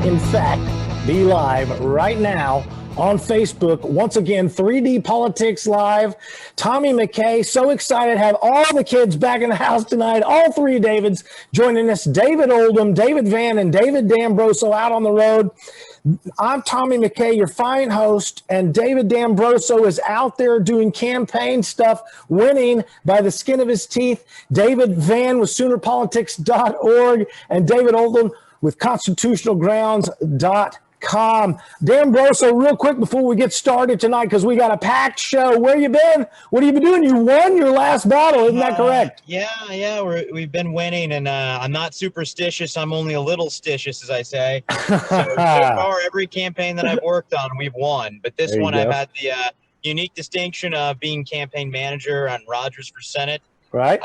in fact, be live right now on Facebook. Once again, 3D Politics Live. Tommy McKay, so excited to have all the kids back in the house tonight. All three Davids joining us. David Oldham, David Van, and David D'Ambroso out on the road. I'm Tommy McKay, your fine host, and David D'Ambroso is out there doing campaign stuff, winning by the skin of his teeth. David Van with SoonerPolitics.org and David Oldham with ConstitutionalGrounds.com. D'Ambroso, real quick before we get started tonight, because we got a packed show. Where you been? What have you been doing? You won your last battle, isn't that correct? Yeah, we've been winning, and I'm not superstitious. I'm only a little stitious, as I say. So far, every campaign that I've worked on, we've won. But this one, I've had the unique distinction of being campaign manager on Rogers for Senate. Right.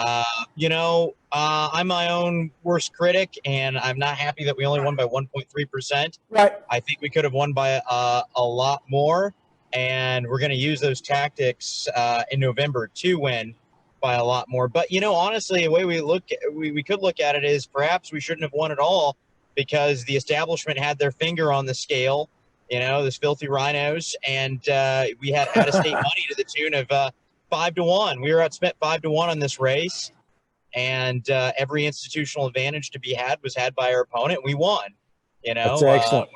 I'm my own worst critic, and I'm not happy that we only won by 1.3%. Right. I think we could have won by a lot more, and we're going to use those tactics in November to win by a lot more. But, honestly, the way we could look at it is perhaps we shouldn't have won at all because the establishment had their finger on the scale, those filthy rhinos, and we had out-of-state money to the tune of 5-1. We were outspent 5-1 on this race, and every institutional advantage to be had was had by our opponent. We won. That's excellent.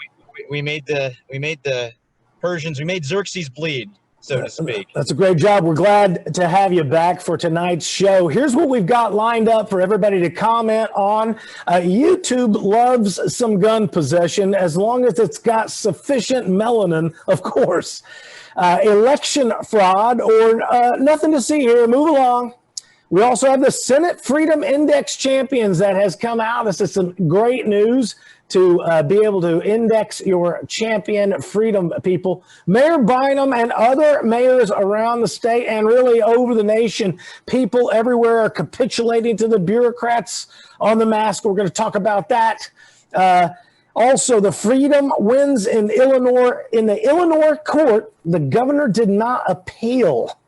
We made the Persians. We made Xerxes bleed, so to speak. That's a great job. We're glad to have you back for tonight's show. Here's what we've got lined up for everybody to comment on. YouTube loves some gun possession as long as it's got sufficient melanin, of course. Election fraud or nothing to see here. Move along. We also have the Senate Freedom Index champions that has come out. This is some great news to be able to index your champion freedom people. Mayor Bynum and other mayors around the state and really over the nation, people everywhere are capitulating to the bureaucrats on the mask. We're going to talk about that. Also, the freedom wins in Illinois. In the Illinois court, the governor did not appeal.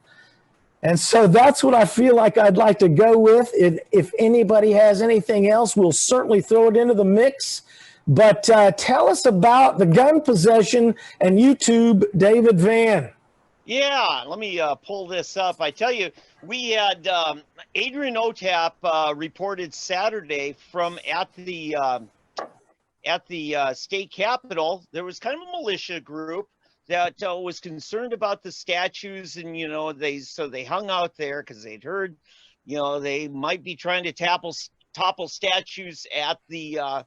And so that's what I feel like I'd like to go with. If anybody has anything else, we'll certainly throw it into the mix. But tell us about the gun possession and YouTube, David Van. Yeah, let me pull this up. I tell you, we had Adrian Otap reported Saturday from at the state capitol. There was kind of a militia group that was concerned about the statues, and they hung out there because they'd heard, they might be trying to topple statues at the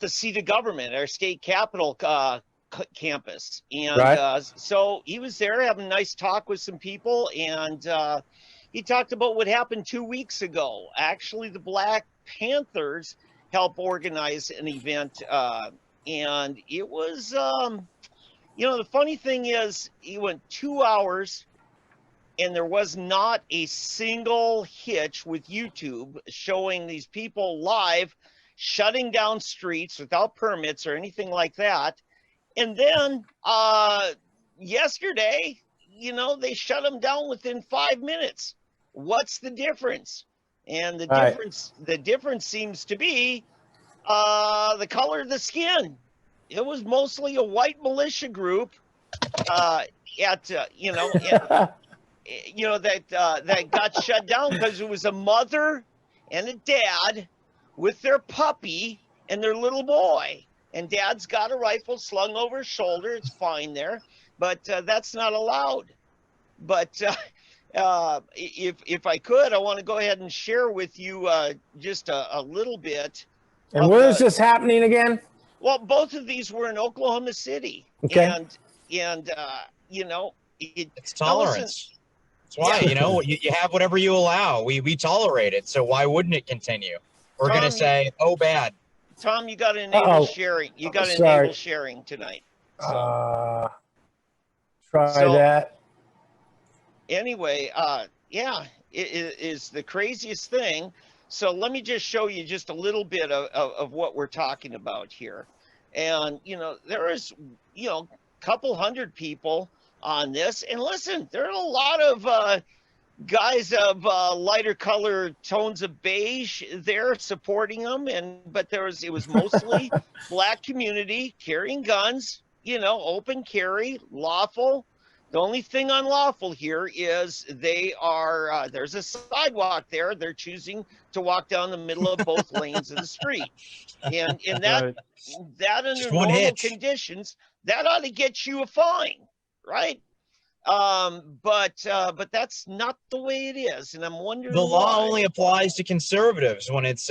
seat of government, our state capitol campus, and right. So he was there having a nice talk with some people, and he talked about what happened 2 weeks ago. Actually, the Black Panthers helped organize an event, and it was. The funny thing is, he went 2 hours and there was not a single hitch with YouTube showing these people live shutting down streets without permits or anything like that. And then yesterday, they shut them down within 5 minutes. What's the difference? And the difference seems to be the color of the skin. It was mostly a white militia group that got shut down because it was a mother and a dad with their puppy and their little boy. And dad's got a rifle slung over his shoulder. It's fine there, but that's not allowed. But if I could, I want to go ahead and share with you just a little bit. And where is this happening again? Well, both of these were in Oklahoma City. Okay. And it's tolerance. That's why, you have whatever you allow. We tolerate it. So why wouldn't it continue? We're going to say, oh, bad. Tom, you got to enable sharing. You got to enable sharing tonight. Try that. Anyway, it is the craziest thing. So let me just show you just a little bit of what we're talking about here. And, there is, a couple hundred people on this. And listen, there are a lot of guys of lighter color tones of beige there supporting them, but it was mostly black community carrying guns, open carry, lawful. The only thing unlawful here is they are there's a sidewalk there. They're choosing to walk down the middle of both lanes of the street, and that under normal conditions, that ought to get you a fine, right? But that's not the way it is, and I'm wondering. The law only applies to conservatives when it's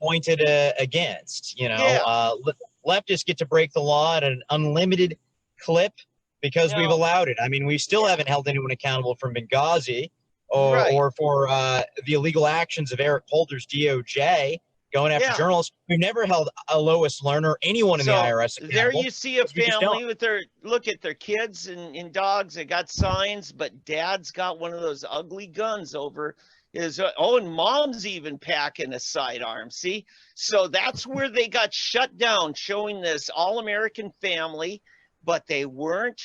pointed against. Leftists get to break the law at an unlimited clip because we've allowed it. I mean, we still haven't held anyone accountable from Benghazi or for the illegal actions of Eric Holder's DOJ going after journalists. We've never held a Lois Lerner, anyone in the IRS accountable. There you see a family with look at their kids and dogs. They got signs, but dad's got one of those ugly guns over his. And mom's even packing a sidearm. See? So that's where they got shut down, showing this all-American family, but they weren't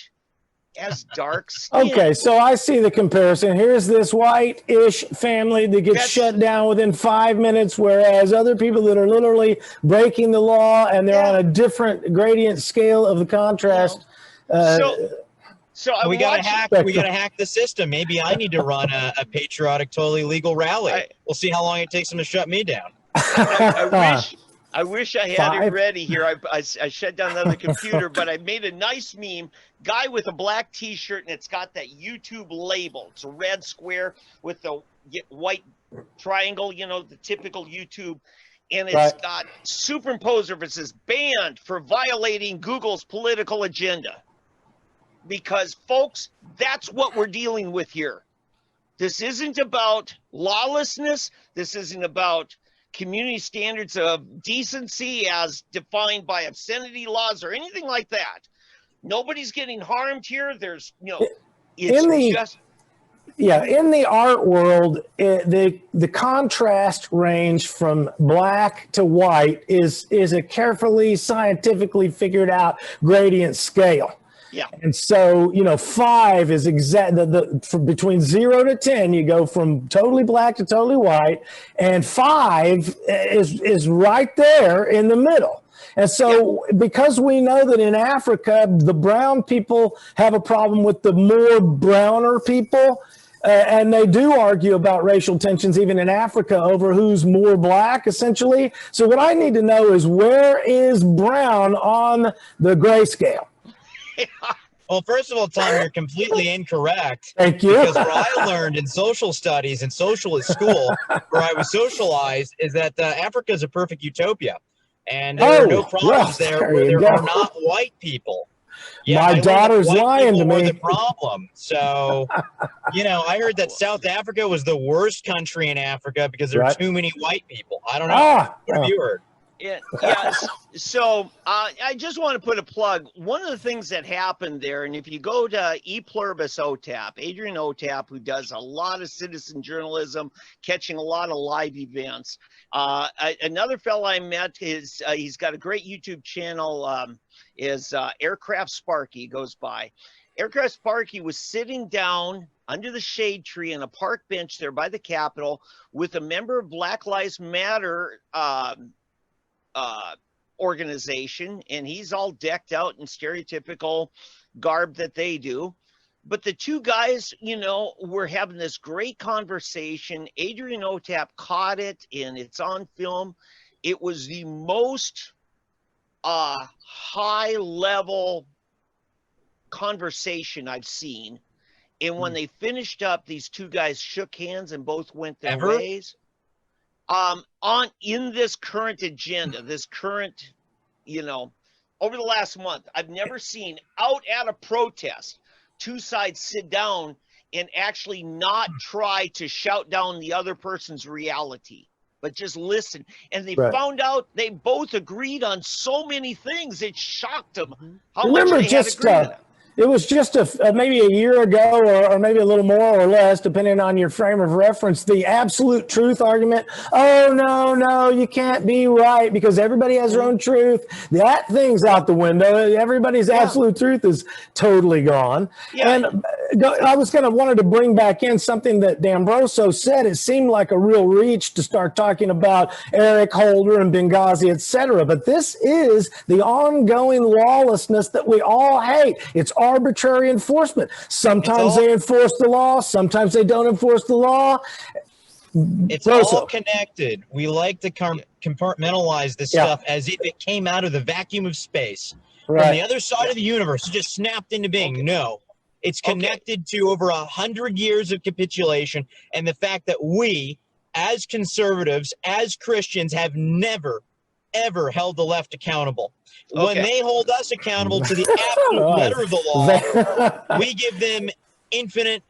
as dark skinned. Okay, so I see the comparison. Here's this white-ish family that gets shut down within 5 minutes, whereas other people that are literally breaking the law and they're on a different gradient scale of the contrast. So we gotta hack the system. Maybe I need to run a patriotic, totally legal rally. We'll see how long it takes them to shut me down. I wish I had it ready here. I shut down the other computer, but I made a nice meme. Guy with a black T-shirt, and it's got that YouTube label. It's a red square with the white triangle, the typical YouTube. And it's got superimposed it says banned for violating Google's political agenda. Because, folks, that's what we're dealing with here. This isn't about lawlessness. This isn't about community standards of decency as defined by obscenity laws or anything like that. Nobody's getting harmed here. There's, in the art world, the contrast range from black to white is a carefully scientifically figured out gradient scale. Yeah. And so, 5 is between 0 to 10, you go from totally black to totally white, and 5 is right there in the middle. And so because we know that in Africa, the brown people have a problem with the more browner people, and they do argue about racial tensions even in Africa over who's more black, essentially. So what I need to know is, where is brown on the grayscale? Well, first of all, Tom, you're completely incorrect. Thank you. Because what I learned in social studies and socialist school, where I was socialized, is that Africa is a perfect utopia. And there are no problems there where there are not white people. Yeah, my daughter's lying to me. The problem. So, I heard that South Africa was the worst country in Africa because there are too many white people. I don't know. What have you heard? Yeah. So I just want to put a plug. One of the things that happened there, and if you go to E Pluribus OTAP, Adrian OTAP, who does a lot of citizen journalism, catching a lot of live events. Another fellow I met is he's got a great YouTube channel. Is Aircraft Sparky goes by. Aircraft Sparky was sitting down under the shade tree on a park bench there by the Capitol with a member of Black Lives Matter organization, and he's all decked out in stereotypical garb that they do. But the two guys, were having this great conversation. Adrian Otap caught it, and it's on film. It was the most high-level conversation I've seen. And when they finished up, these two guys shook hands and both went their ways. In this current agenda, this current, over the last month, I've never seen out at a protest, two sides sit down and actually not try to shout down the other person's reality, but just listen. And they found out they both agreed on so many things. It shocked them how much they had agreed on. It was just maybe a year ago, or maybe a little more or less, depending on your frame of reference, the absolute truth argument. Oh, no, you can't be right because everybody has their own truth. That thing's out the window. Everybody's absolute truth is totally gone. Yeah. I was wanted to bring back in something that D'Ambroso said. It seemed like a real reach to start talking about Eric Holder and Benghazi, et cetera. But this is the ongoing lawlessness that we all hate. It's arbitrary enforcement. Sometimes they enforce the law. Sometimes they don't enforce the law. It's all connected. We like to compartmentalize this stuff as if it came out of the vacuum of space. From the other side of the universe, it just snapped into being. No, it's connected to over 100 years of capitulation and the fact that we, as conservatives, as Christians, have never, ever held the left accountable. When they hold us accountable to the absolute letter of the law, we give them infinite.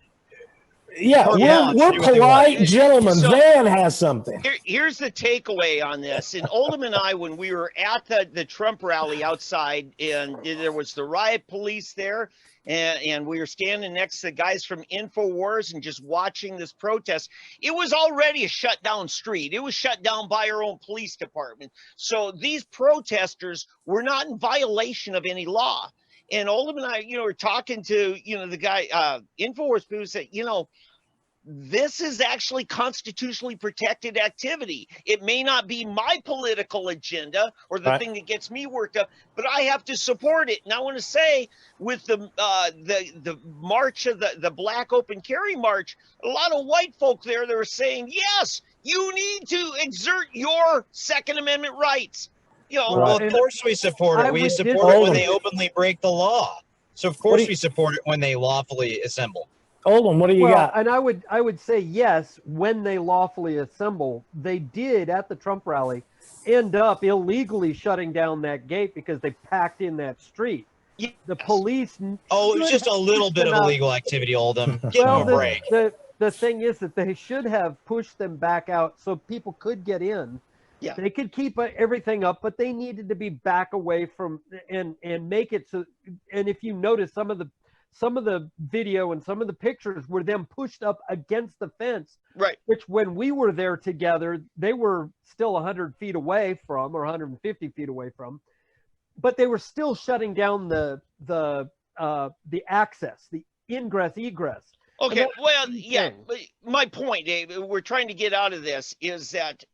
We're polite gentlemen. So, Van has something. Here's the takeaway on this. And Oldham and I, when we were at the Trump rally outside, and there was the riot police there, and we were standing next to the guys from InfoWars and just watching this protest. It was already a shut down street. It was shut down by our own police department. So these protesters were not in violation of any law. And Oldham and I, were talking to, the guy, InfoWars people said, this is actually constitutionally protected activity. It may not be my political agenda or the thing that gets me worked up, but I have to support it. And I want to say, with the march of the Black Open Carry March, a lot of white folk there, they were saying, yes, you need to exert your Second Amendment rights. Well, of course we support it. We support it when they openly break the law. So of course we support it when they lawfully assemble. Oldham, what do you got? And I would say yes, when they lawfully assemble. They did at the Trump rally end up illegally shutting down that gate because they packed in that street. Yes. The police. Oh, it was just a little bit of illegal activity, Oldham. Give them a break. The thing is that they should have pushed them back out so people could get in. Yeah. They could keep everything up, but they needed to be back away from and make it so. And if you notice, some of the video and some of the pictures were them pushed up against the fence, right? Which when we were there together, they were still 100 feet away from, or 150 feet away from, but they were still shutting down the access, the ingress egress. Okay, well, yeah. But my point, Dave, we're trying to get out of this is that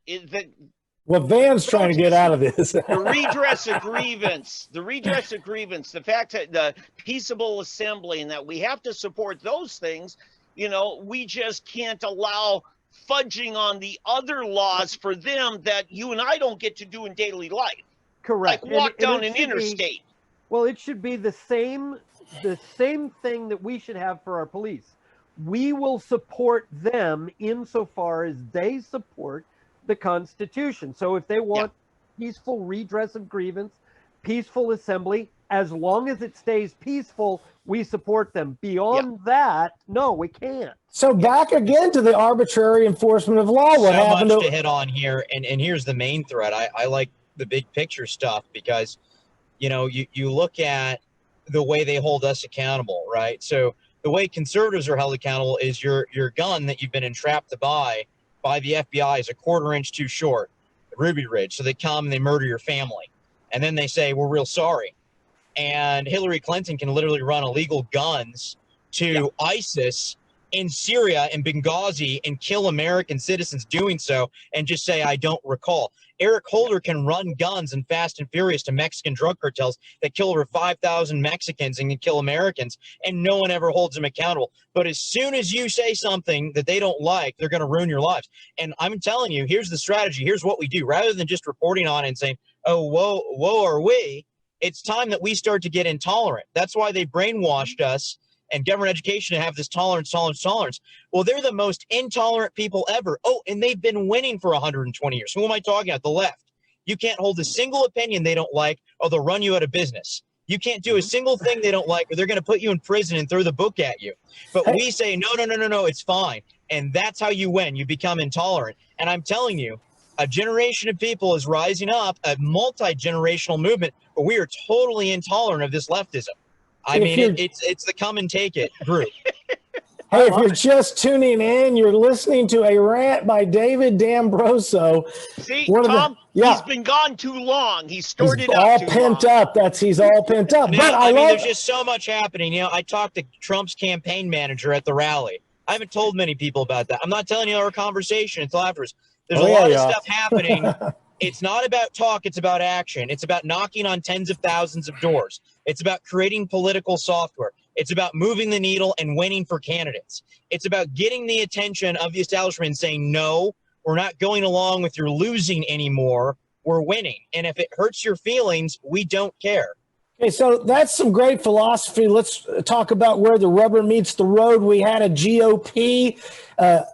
What Van's trying to get out of this. The redress of grievance, the fact that the peaceable assembly, and that we have to support those things, we just can't allow fudging on the other laws for them that you and I don't get to do in daily life. Correct. Like walk down an interstate. Well, it should be the same thing that we should have for our police. We will support them insofar as they support the Constitution. So if they want peaceful redress of grievance, peaceful assembly, as long as it stays peaceful, we support them. Beyond that, no, we can't. So back again to the arbitrary enforcement of law. What happened to hit on here, and here's the main thread. I like the big picture stuff because, you look at the way they hold us accountable, right? So the way conservatives are held accountable is your gun that you've been entrapped to buy by the FBI is a quarter-inch too short, Ruby Ridge. So they come and they murder your family. And then they say, we're real sorry. And Hillary Clinton can literally run illegal guns to ISIS in Syria and Benghazi and kill American citizens doing so and just say, I don't recall. Eric Holder can run guns in Fast and Furious to Mexican drug cartels that kill over 5,000 Mexicans and can kill Americans, and no one ever holds them accountable. But as soon as you say something that they don't like, they're going to ruin your lives. And I'm telling you, here's the strategy. Here's what we do. Rather than just reporting on it and saying, oh, woe are we, it's time that we start to get intolerant. That's why they brainwashed us and government education to have this tolerance. Well, they're the most intolerant people ever. Oh, and they've been winning for 120 years. Who am I talking about? The left. You can't hold a single opinion they don't like, or they'll run you out of business. You can't do a single thing they don't like, or they're going to put you in prison and throw the book at you. But we say, no, it's fine. And that's how you win. You become intolerant. And I'm telling you, a generation of people is rising up, a multi-generational movement, but we are totally intolerant of this leftism. I mean, it's the come and take it group. Hey, if you're just tuning in, you're listening to a rant by David D'Ambroso. See, One of the- Tom, yeah. he's been gone too long. He's stored He's it all up too pent long. up. He's all pent up. No, But I mean, love there's just so much happening. You know, I talked to Trump's campaign manager at the rally. I haven't told many people about that. I'm not telling you our conversation until afterwards. There's a lot of stuff happening. It's not about talk. It's about action. It's about knocking on tens of thousands of doors. It's about creating political software. It's about moving the needle and winning for candidates. It's about getting the attention of the establishment and saying, no, we're not going along with your losing anymore. We're winning. And if it hurts your feelings, we don't care. Okay, so that's some great philosophy. Let's talk about where the rubber meets the road. We had a GOP, a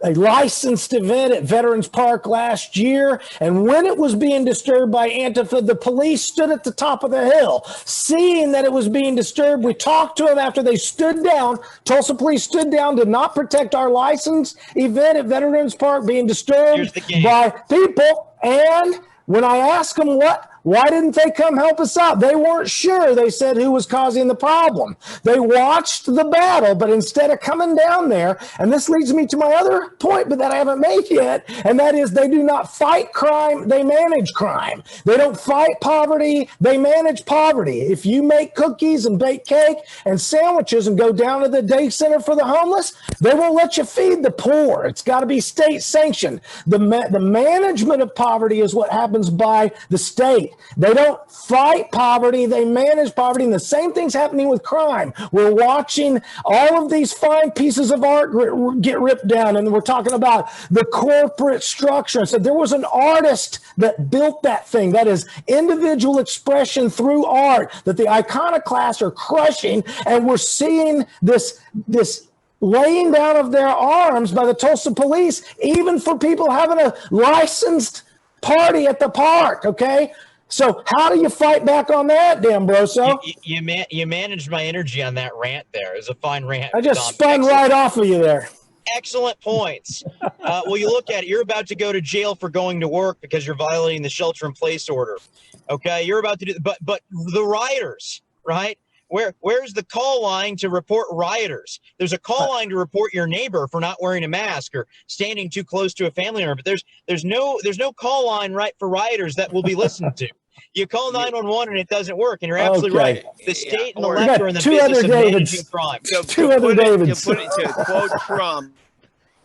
licensed event at Veterans Park last year, and when it was being disturbed by Antifa, the police stood at the top of the hill. Seeing that it was being disturbed, we talked to them after they stood down. Tulsa police stood down to not protect our licensed event at Veterans Park being disturbed by people. And when I asked them why didn't they come help us out? They weren't sure. They said who was causing the problem. They watched the battle, but instead of coming down there, and this leads me to my other point, but that I haven't made yet, and that is they do not fight crime, they manage crime. They don't fight poverty, they manage poverty. If you make cookies and bake cake and sandwiches and go down to the day center for the homeless, they won't let you feed the poor. It's got to be state sanctioned. The management of poverty is what happens by the state. They don't fight poverty, they manage poverty, and the same thing's happening with crime. We're watching all of these fine pieces of art get ripped down, and we're talking about the corporate structure. So there was an artist that built that thing. That is individual expression through art that the iconoclasts are crushing, and we're seeing this laying down of their arms by the Tulsa police, even for people having a licensed party at the park, okay? So how do you fight back on that, D'Ambroso? You managed my energy on that rant there. It was a fine rant. I just spun right off of you there. Excellent points. Well, you look at it. You're about to go to jail for going to work because you're violating the shelter-in-place order. Okay, you're about to do, but the rioters, right? Where's the call line to report rioters? There's a call line to report your neighbor for not wearing a mask or standing too close to a family member. But there's no call line right for rioters that will be listened to. You call 911 and it doesn't work, and you're absolutely right. The state and the left are in the business of managing crime. To quote Trump,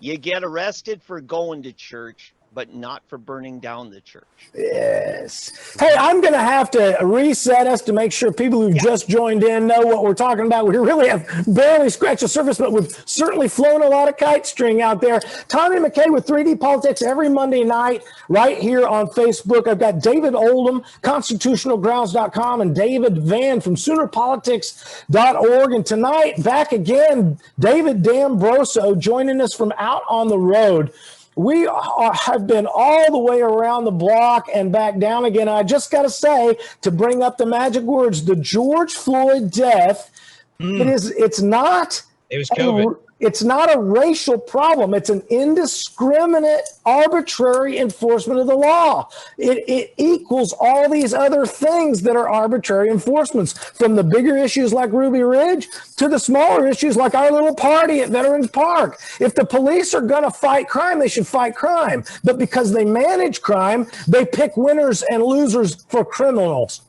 you get arrested for going to church, but not for burning down the church. Yes. Hey, I'm going to have to reset us to make sure people who've just joined in know what we're talking about. We really have barely scratched the surface, but we've certainly flown a lot of kite string out there. Tommy McKay with 3D Politics every Monday night right here on Facebook. I've got David Oldham, constitutionalgrounds.com, and David Van from soonerpolitics.org. And tonight, back again, David D'Ambroso joining us from out on the road. We have been all the way around the block and back down again. I just got to say, to bring up the magic words, the George Floyd death, it's not a racial problem. It's an indiscriminate, arbitrary enforcement of the law. It equals all these other things that are arbitrary enforcements, from the bigger issues like Ruby Ridge to the smaller issues like our little party at Veterans Park. If the police are going to fight crime, they should fight crime. But because they manage crime, they pick winners and losers for criminals.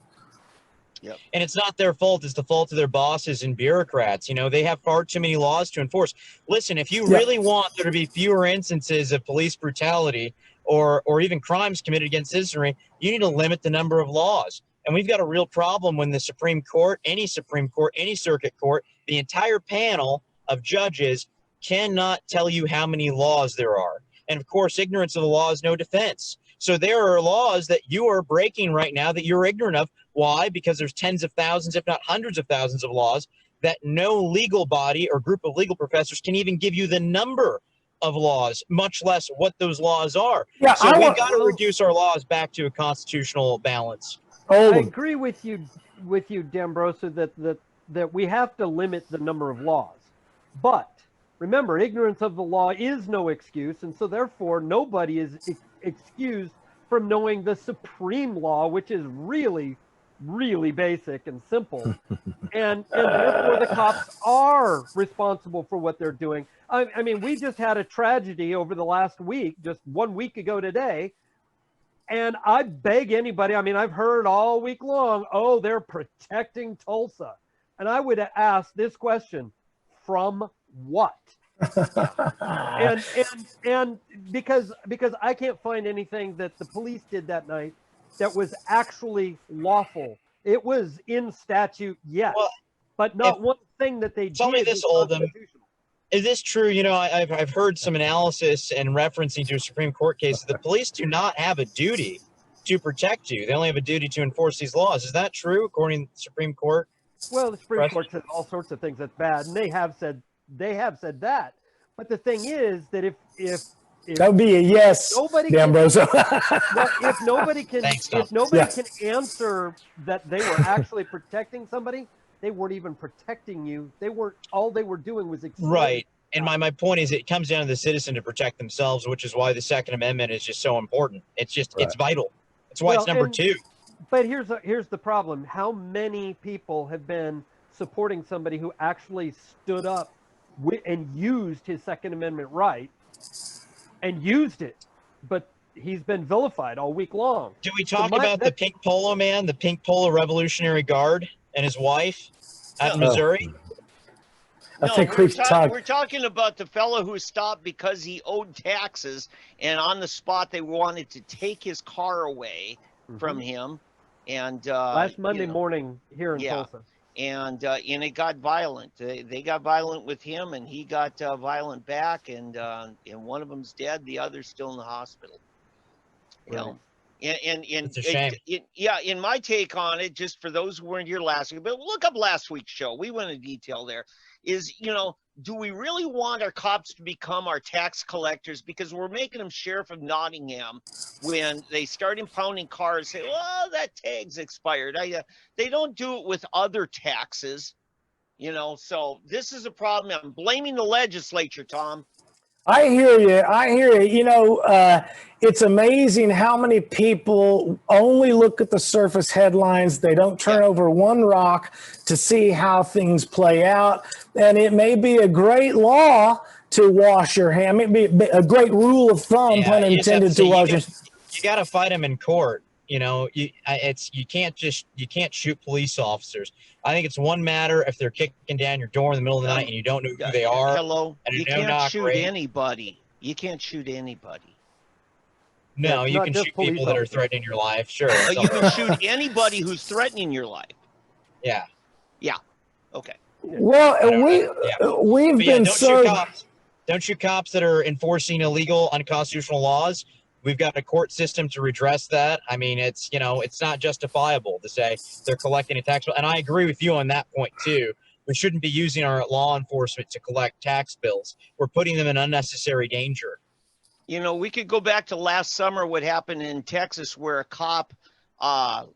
Yep. And it's not their fault. It's the fault of their bosses and bureaucrats. You know, they have far too many laws to enforce. Listen, if you really want there to be fewer instances of police brutality or even crimes committed against citizenry, you need to limit the number of laws. And we've got a real problem when the Supreme Court, any circuit court, the entire panel of judges cannot tell you how many laws there are. And of course, ignorance of the law is no defense. So there are laws that you are breaking right now that you're ignorant of. Why? Because there's tens of thousands, if not hundreds of thousands of laws that no legal body or group of legal professors can even give you the number of laws, much less what those laws are. Yeah, so we've got to reduce our laws back to a constitutional balance. I agree with you, D'Ambroso, that we have to limit the number of laws. But remember, ignorance of the law is no excuse, and so therefore nobody is excused from knowing the supreme law, which is really really basic and simple. And therefore the cops are responsible for what they're doing. I mean, we just had a tragedy over the last week, just 1 week ago today. And I beg anybody, I mean, I've heard all week long, oh, they're protecting Tulsa. And I would ask this question, from what? and because I can't find anything that the police did that night that was actually lawful. It was in statute, yes, well, but not one thing that they did. This Oldham, is this true? You know, I've heard some analysis and referencing to a Supreme Court case that the police do not have a duty to protect you. They only have a duty to enforce these laws. Is that true, according to the Supreme Court? Well, the Supreme Court says all sorts of things that's bad, and they have said that. But the thing is that if that would be a yes, D'Ambroso. Well, if nobody can answer that they were actually protecting somebody, they weren't even protecting you. All they were doing was right. And my point is, it comes down to the citizen to protect themselves, which is why the Second Amendment is just so important. It's just it's vital. That's why it's number 2. But here's the problem. How many people have been supporting somebody who actually stood up and used his Second Amendment right and used it, but he's been vilified all week long. Do we talk about the pink polo man, the pink polo Revolutionary Guard, and his wife out in Missouri? I think we're talking about the fellow who stopped because he owed taxes, and on the spot they wanted to take his car away from him. And last Monday morning here in Tulsa. And it got violent. They got violent with him, and he got violent back. And one of them's dead. The other's still in the hospital. You know, and it's a shame. In my take on it, just for those who weren't here last week, but look up last week's show. We went into detail there. Is, you know, do we really want our cops to become our tax collectors? Because we're making them sheriff of Nottingham when they start impounding cars, say, well, that tag's expired. They don't do it with other taxes, you know. So this is a problem. I'm blaming the legislature, Tom. I hear you. You know, it's amazing how many people only look at the surface headlines. They don't turn over one rock to see how things play out. And it may be a great law to wash your hand. It may be a great rule of thumb, pun intended, to wash your hands. You got to fight them in court. You know, you can't shoot police officers. I think it's one matter if they're kicking down your door in the middle of the night and you don't know who they are. Hello, you can't shoot anybody. You can't shoot anybody. No, you can shoot people that are threatening your life. Sure. You can shoot anybody who's threatening your life. Yeah. Yeah. Okay. Well, we've been don't shoot cops that are enforcing illegal, unconstitutional laws. We've got a court system to redress that. I mean, it's not justifiable to say they're collecting a tax bill. And I agree with you on that point, too. We shouldn't be using our law enforcement to collect tax bills. We're putting them in unnecessary danger. You know, we could go back to last summer, what happened in Texas, where a cop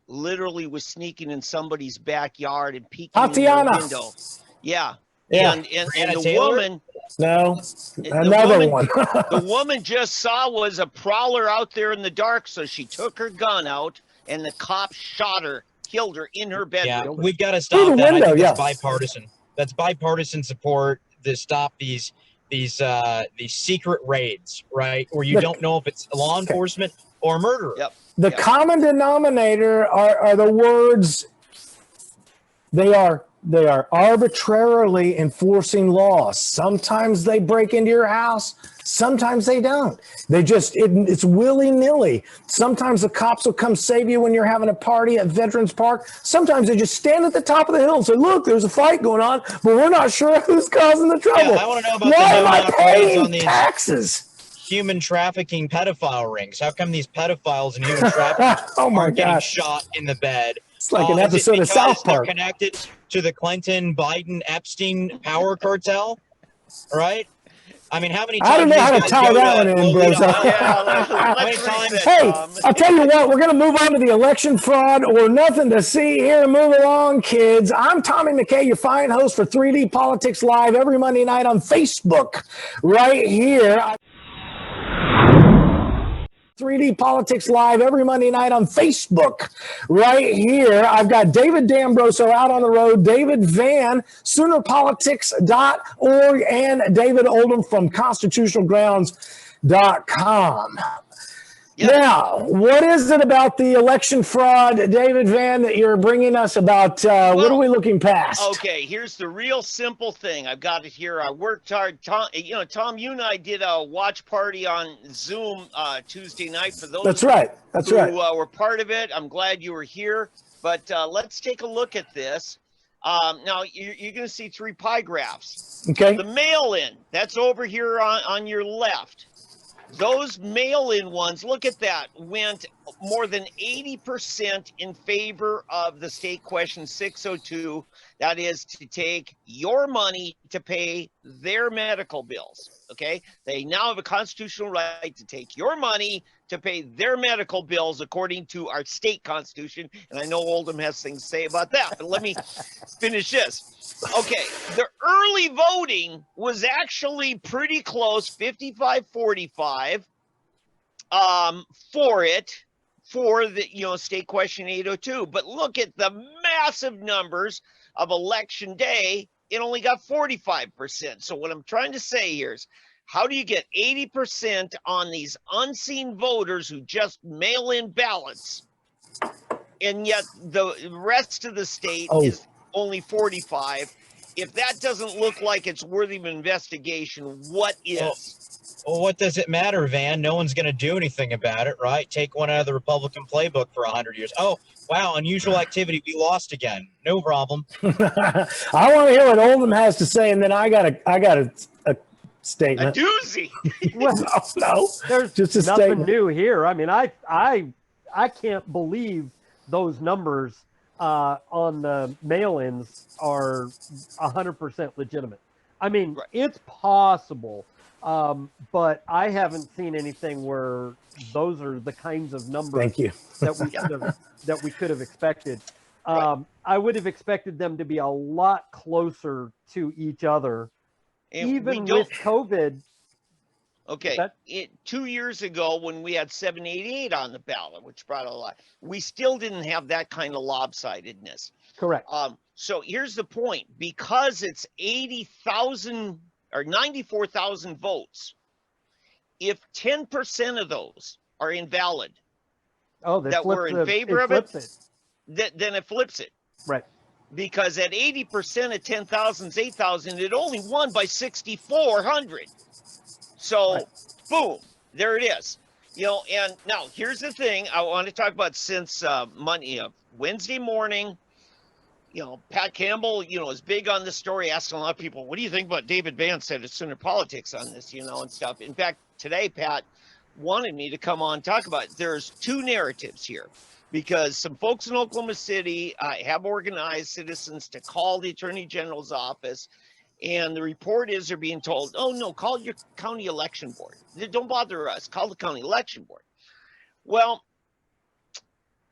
literally was sneaking in somebody's backyard and peeking in the window. Yeah. And the woman. No, another one. The woman just saw was a prowler out there in the dark, so she took her gun out, and the cop shot her, killed her in her bedroom. Yeah, we've got to stop that. I think that's bipartisan. That's bipartisan support to stop these secret raids, right? Where you don't know if it's law enforcement or a murderer. Yep. The common denominator are the words. They are arbitrarily enforcing laws. Sometimes they break into your house. Sometimes they don't. It's willy-nilly. Sometimes the cops will come save you when you're having a party at Veterans Park. Sometimes they just stand at the top of the hill and say, look, there's a fight going on, but we're not sure who's causing the trouble. Yeah, I want to know about why am I paying taxes? Human trafficking pedophile rings. How come these pedophiles and human traffickers are getting shot in the bed? It's like an episode of South Park. They're connected to the Clinton, Biden, Epstein power cartel, right? I mean, how many times? I don't know how to tie that one in, bro. Hey, I'll tell you what, we're going to move on to the election fraud or nothing to see here. Move along, kids. I'm Tommy McKay, your fine host for 3D Politics Live every Monday night on Facebook right here. 3D Politics Live every Monday night on Facebook. Right here, I've got David D'Ambroso out on the road, David Van, SoonerPolitics.org, and David Oldham from ConstitutionalGrounds.com. Yep. Now, what is it about the election fraud, David Van, that you're bringing us about? What are we looking past? Okay, here's the real simple thing. I've got it here. I worked hard. Tom, you and I did a watch party on Zoom Tuesday night for those That's right. That's who right. were part of it. I'm glad you were here. But let's take a look at this. Now, you're going to see 3 pie graphs. Okay. The mail-in, that's over here on your left. Those mail-in ones, look at that, went more than 80% in favor of the state question 602. That is to take your money to pay their medical bills, okay? They now have a constitutional right to take your money to pay their medical bills according to our state constitution. And I know Oldham has things to say about that, but let me finish this. Okay, the early voting was actually pretty close, 55-45, for the state question 802. But look at the massive numbers of election day. It only got 45%. So what I'm trying to say here is, how do you get 80% on these unseen voters who just mail in ballots, and yet the rest of the state is only 45? If that doesn't look like it's worthy of investigation, what is? Well, what does it matter, Van? No one's going to do anything about it, right? Take one out of the Republican playbook for 100 years. Oh, wow, unusual activity. We lost again. No problem. I want to hear what Oldham has to say, and then I got a statement. A doozy. Well, No, there's just a nothing statement. new here. I mean, I can't believe those numbers on the mail-ins are 100% legitimate. I mean, Right. it's possible, but I haven't seen anything where those are the kinds of numbers Thank you. that we could have expected. Right. I would have expected them to be a lot closer to each other, And even we don't- with COVID. Okay, That- 2 years ago when we had 788 on the ballot, which brought a lot, we still didn't have that kind of lopsidedness. Correct. So here's the point: because it's 80,000 or 94,000 votes, if 10% of those are invalid, Oh, that we're in favor of it? Then it flips it. Right. Because at 80% of 10,000 is 8,000, it only won by 6,400. So, Right. boom, there it is. And now here's the thing I want to talk about since Wednesday morning. Pat Campbell, is big on this story, asking a lot of people, what do you think about David Van said at Sooner Politics on this, and stuff. In fact, today, Pat wanted me to come on and talk about it. There's 2 narratives here, because some folks in Oklahoma City have organized citizens to call the Attorney General's office. And the report is they're being told, oh, no, call your county election board. Don't bother us. Call the county election board. Well,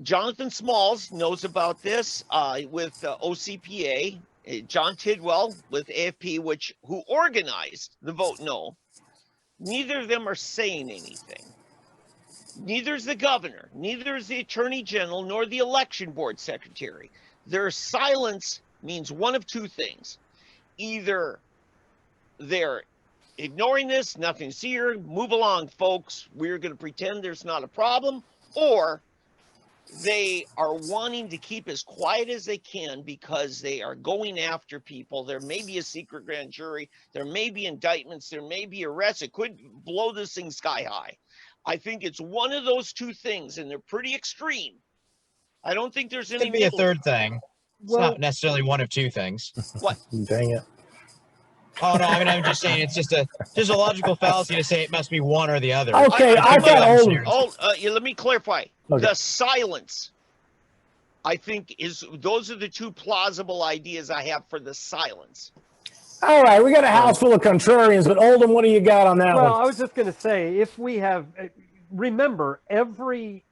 Jonathan Smalls knows about this with OCPA. John Tidwell with AFP, who organized the vote no. Neither of them are saying anything. Neither is the governor. Neither is the attorney general, nor the election board secretary. Their silence means one of 2 things. Either they're ignoring this, nothing to see here, move along, folks, we're going to pretend there's not a problem, or they are wanting to keep as quiet as they can because they are going after people. There may be a secret grand jury, there may be indictments, there may be arrests. It could blow this thing sky high. I think it's one of those 2 things, and they're pretty extreme. I don't think there's any Could be a third thing. It's Well- not necessarily one of 2 things. What? Dang it. Oh no, I'm just saying it's just a logical fallacy to say it must be one or the other. Okay, I I thought Oldham- Oldham. Let me clarify. Okay. The silence, I think, those are the 2 plausible ideas I have for the silence. All right, we got a house full of contrarians, but Oldham, what do you got on that Well, one? I was just going to say, if we have, remember, every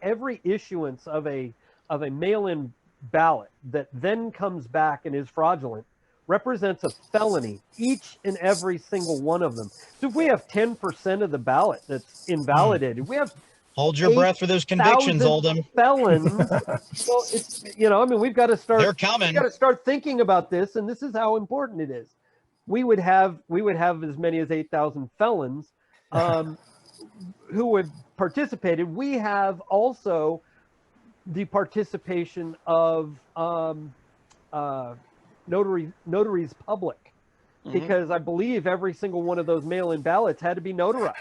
issuance of a mail-in ballot that then comes back and is fraudulent represents a felony, each and every single one of them. So if we have 10% of the ballot that's invalidated, we have Hold your breath for those convictions, 8,000 Oldham. felons. Well, it's, I mean, we've got to start. They're coming. We've got to start thinking about this, and this is how important it is. We would have as many as 8,000 felons who have participated. We have also the participation of notaries public, because I believe every single one of those mail-in ballots had to be notarized.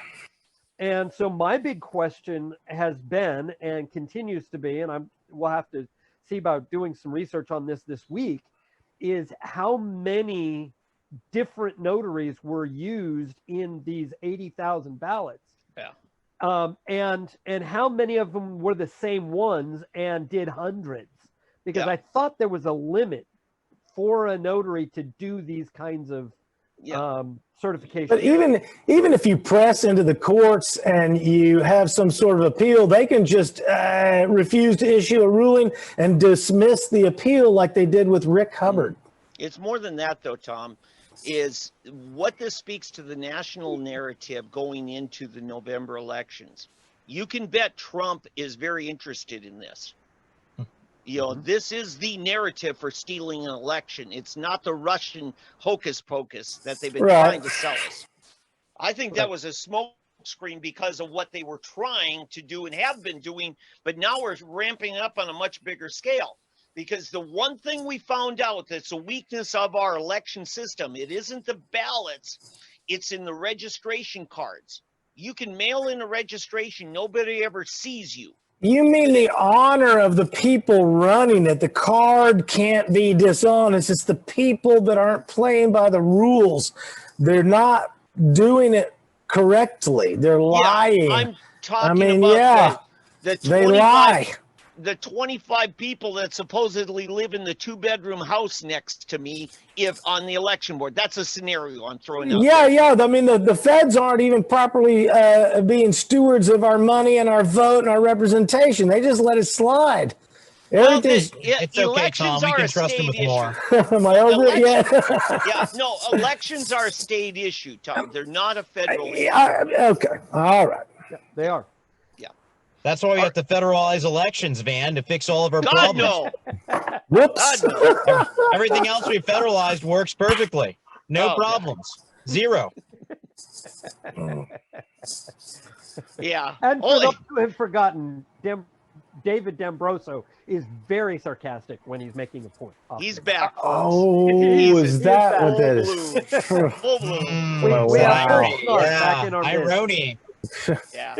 And so my big question has been, and continues to be, and we'll have to see about doing some research on this week, is how many different notaries were used in these 80,000 ballots. Yeah. And how many of them were the same ones and did hundreds? Because I thought there was a limit for a notary to do these kinds of certification. But even if you press into the courts and you have some sort of appeal, they can just refuse to issue a ruling and dismiss the appeal like they did with Rick Hubbard. It's more than that, though, Tom. Is what this speaks to the national narrative going into the November elections. You can bet Trump is very interested in this. This is the narrative for stealing an election. It's not the Russian hocus pocus that they've been trying to sell us. I think that was a smoke screen because of what they were trying to do and have been doing, but now we're ramping up on a much bigger scale. Because the one thing we found out that's a weakness of our election system, it isn't the ballots, it's in the registration cards. You can mail in a registration, nobody ever sees you. You mean the honor of the people running it? The card can't be dishonest. It's the people that aren't playing by the rules. They're not doing it correctly. They're lying. I'm talking about the they lie. The 25 people that supposedly live in the 2-bedroom house next to me, if on the election board. That's a scenario I'm throwing out. Yeah. I mean, the feds aren't even properly being stewards of our money and our vote and our representation. They just let it slide. It's okay, Tom. We can trust him with more. Am I over it yet? No, elections are a state issue, Tom. They're not a federal issue. Okay. All right. Yeah, they are. That's why we have to federalize elections, Van, to fix all of our problems. No. Whoops. Everything else we federalized works perfectly. No problems. Zero. Yeah. And for those who have forgotten, David D'Ambroso is very sarcastic when he's making a point. He's back. Oh, is that what that is? Full bloom. We have back in our irony. Yeah.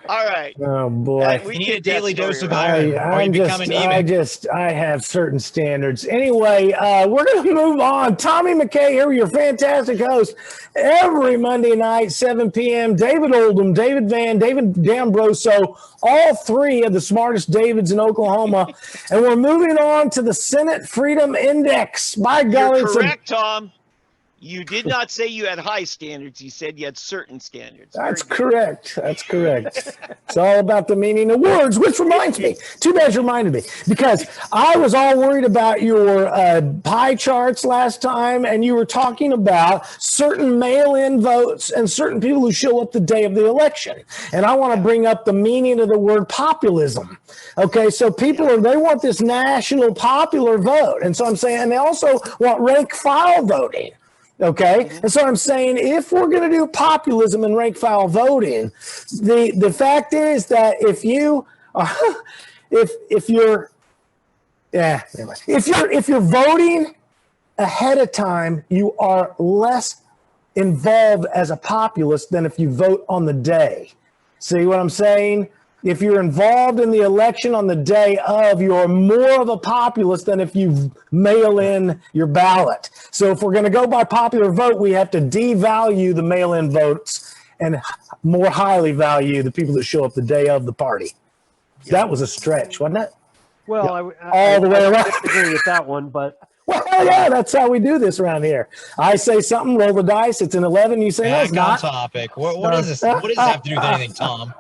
All right. Oh boy. We need a daily dose of iron. I have certain standards. Anyway, we're going to move on. Tommy McKay here, your fantastic host. Every Monday night, 7 p.m. David Oldham, David Van, David D'Ambroso, all three of the smartest Davids in Oklahoma. And we're moving on to the Senate Freedom Index. By golly, you're correct, Tom. You did not say you had high standards. You said you had certain standards. That's correct. That's correct. It's all about the meaning of words, which reminds me, too bad you reminded me, because I was all worried about your pie charts last time, and you were talking about certain mail-in votes and certain people who show up the day of the election. And I want to bring up the meaning of the word populism. Okay, so people they want this national popular vote. And so I'm saying, and they also want rank file voting. Okay, and so I'm saying if we're going to do populism and rank file voting, the fact is that if you're voting ahead of time, you are less involved as a populist than if you vote on the day. See what I'm saying? If you're involved in the election on the day of, you're more of a populist than if you mail in your ballot. So if we're going to go by popular vote, we have to devalue the mail-in votes and more highly value the people that show up the day of the party. That was a stretch, wasn't it? Well, yeah. All the way around. I disagree with that one, but... Well, yeah, that's how we do this around here. I say something, roll the dice, it's an 11, you say, no, it's not. Topic. What does this have to do with anything, Tom?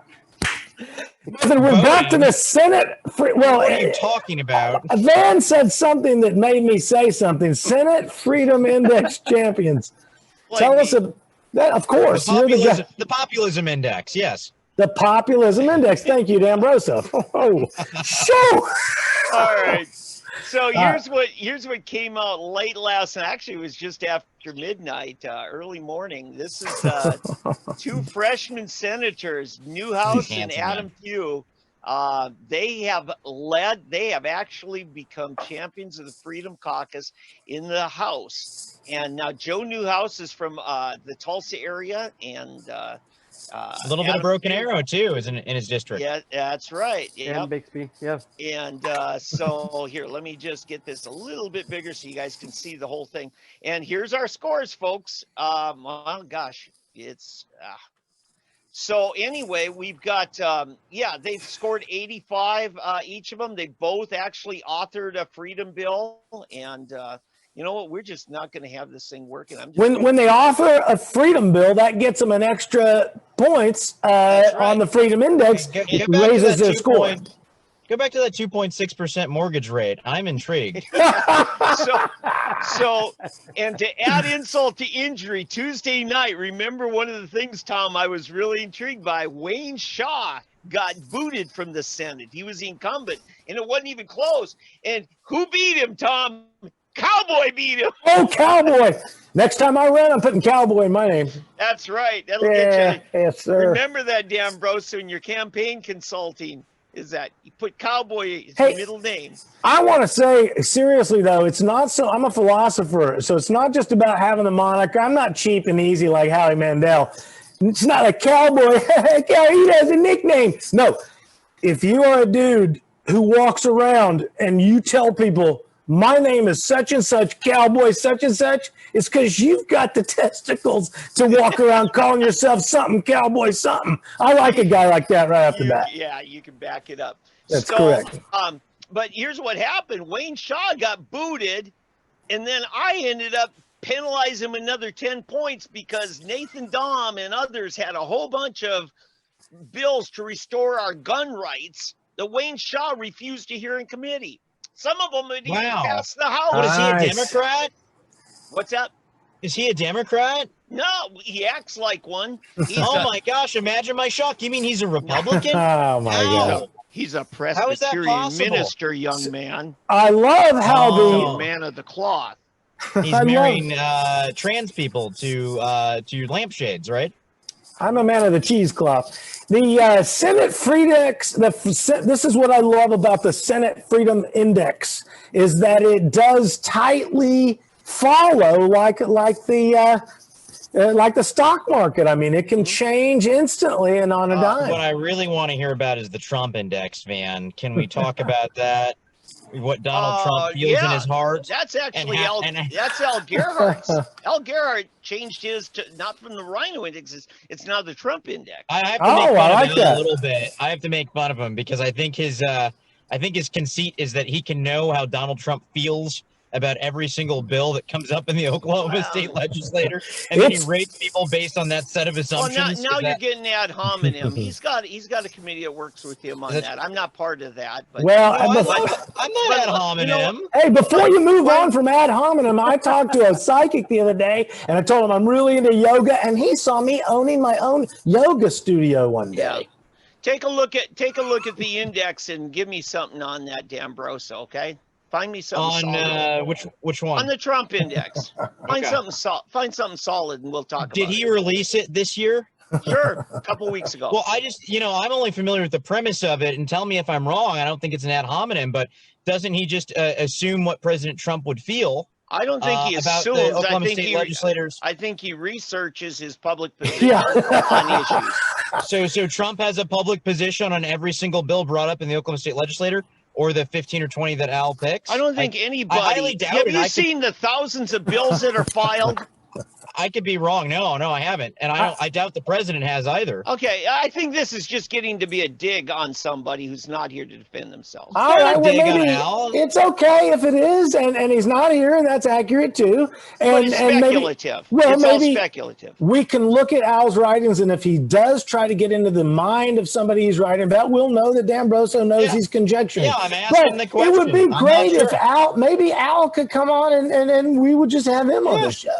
Listen, we're back to the Senate. Well, What are you talking about? Van said something that made me say something. Senate Freedom Index champions. Tell us that. Of course, you're the guy. The populism index. Yes. The populism index. Thank you, D'Ambroso. Oh, show. All right. So here's what came out late last night. Actually, it was just after midnight, early morning. This is two freshman senators, Newhouse and Adam Pugh. They have actually become champions of the Freedom Caucus in the House. And now Joe Newhouse is from the Tulsa area, and a little bit of Broken Arrow too is in his district. Yeah, that's right. And Bixby, yeah. And so here, let me just get this a little bit bigger so you guys can see the whole thing. And here's our scores, folks. Well, gosh, it's so anyway, we've got they've scored 85 each of them. They both actually authored a freedom bill, and you know what? We're just not going to have this thing working. When they offer a freedom bill, that gets them an extra points on the Freedom Index. It raises their score. Go back to that 2.6% mortgage rate. I'm intrigued. So, and to add insult to injury, Tuesday night, remember one of the things, Tom, I was really intrigued by, Wayne Shaw got booted from the Senate. He was the incumbent, and it wasn't even close. And who beat him, Tom? Cowboy beat him. Oh, Cowboy. Next time I run, I'm putting Cowboy in my name. That's right. That'll get you. Yes, sir. Remember that, D'Ambroso, in your campaign consulting, is that you put Cowboy as your middle name. I want to say, seriously, though, it's not so. I'm a philosopher, so it's not just about having the moniker. I'm not cheap and easy like Howie Mandel. It's not a cowboy. He has a nickname. No. If you are a dude who walks around and you tell people, my name is such and such, cowboy such and such, it's because you've got the testicles to walk around calling yourself something, cowboy something. I like a guy like that right off the bat. Yeah, you can back it up. That's correct. But here's what happened. Wayne Shaw got booted, and then I ended up penalizing him another 10 points because Nathan Dahm and others had a whole bunch of bills to restore our gun rights that Wayne Shaw refused to hear in committee. Some of them would even pass the House. What, is he a Democrat? What's up? Is he a Democrat? No, he acts like one. Oh my gosh, imagine my shock. You mean he's a Republican? Oh my God. He's a Presbyterian minister, young man. I love how the man of the cloth. He's marrying trans people to lampshades, right? I'm a man of the cheesecloth. The Senate Freedom Index, this is what I love about the Senate Freedom Index, is that it does tightly follow like the stock market. I mean, it can change instantly and on a dime. What I really want to hear about is the Trump Index, man. Can we talk about that? What Donald Trump feels in his heart. That's actually that's Al Gerhardt's. Al Gerhardt changed his to not from the Rhino Index. It's now the Trump Index. I have to make fun of him a little bit. I have to make fun of him because I think his conceit is that he can know how Donald Trump feels about every single bill that comes up in the Oklahoma State Legislature, and then he rates people based on that set of assumptions. Well, now you're getting ad hominem. He's got a committee that works with him on that. I'm not part of that. But I'm not ad hominem. Hey, before you move on from ad hominem, I talked to a psychic the other day, and I told him I'm really into yoga, and he saw me owning my own yoga studio one day. Yeah. Take a look at the index and give me something on that, D'Ambroso, okay? Find me something on which one? On the Trump Index. Find something solid, and we'll talk about it. Did he release it this year? Sure, a couple weeks ago. Well, I'm only familiar with the premise of it, and tell me if I'm wrong. I don't think it's an ad hominem, but doesn't he just assume what President Trump would feel? I don't think he about assumes. The Oklahoma State legislators. I think he researches his public position on issues. So Trump has a public position on every single bill brought up in the Oklahoma State legislature? Or the 15 or 20 that Al picks? I don't think anybody. I highly doubt have you seen the thousands of bills that are filed? I could be wrong. No, I haven't, and I doubt the president has either. Okay, I think this is just getting to be a dig on somebody who's not here to defend themselves. All right, well, dig on maybe Al. it's okay if it is, and he's not here, and that's accurate too. But it's And speculative. Maybe, well, It's all maybe speculative. we can look at Al's writings, and if he does try to get into the mind of somebody he's writing about, we'll know that D'Ambroso knows he's conjecturing. Yeah, I'm asking the question. It would be I'm great not if sure. maybe Al could come on, and we would just have him on the show.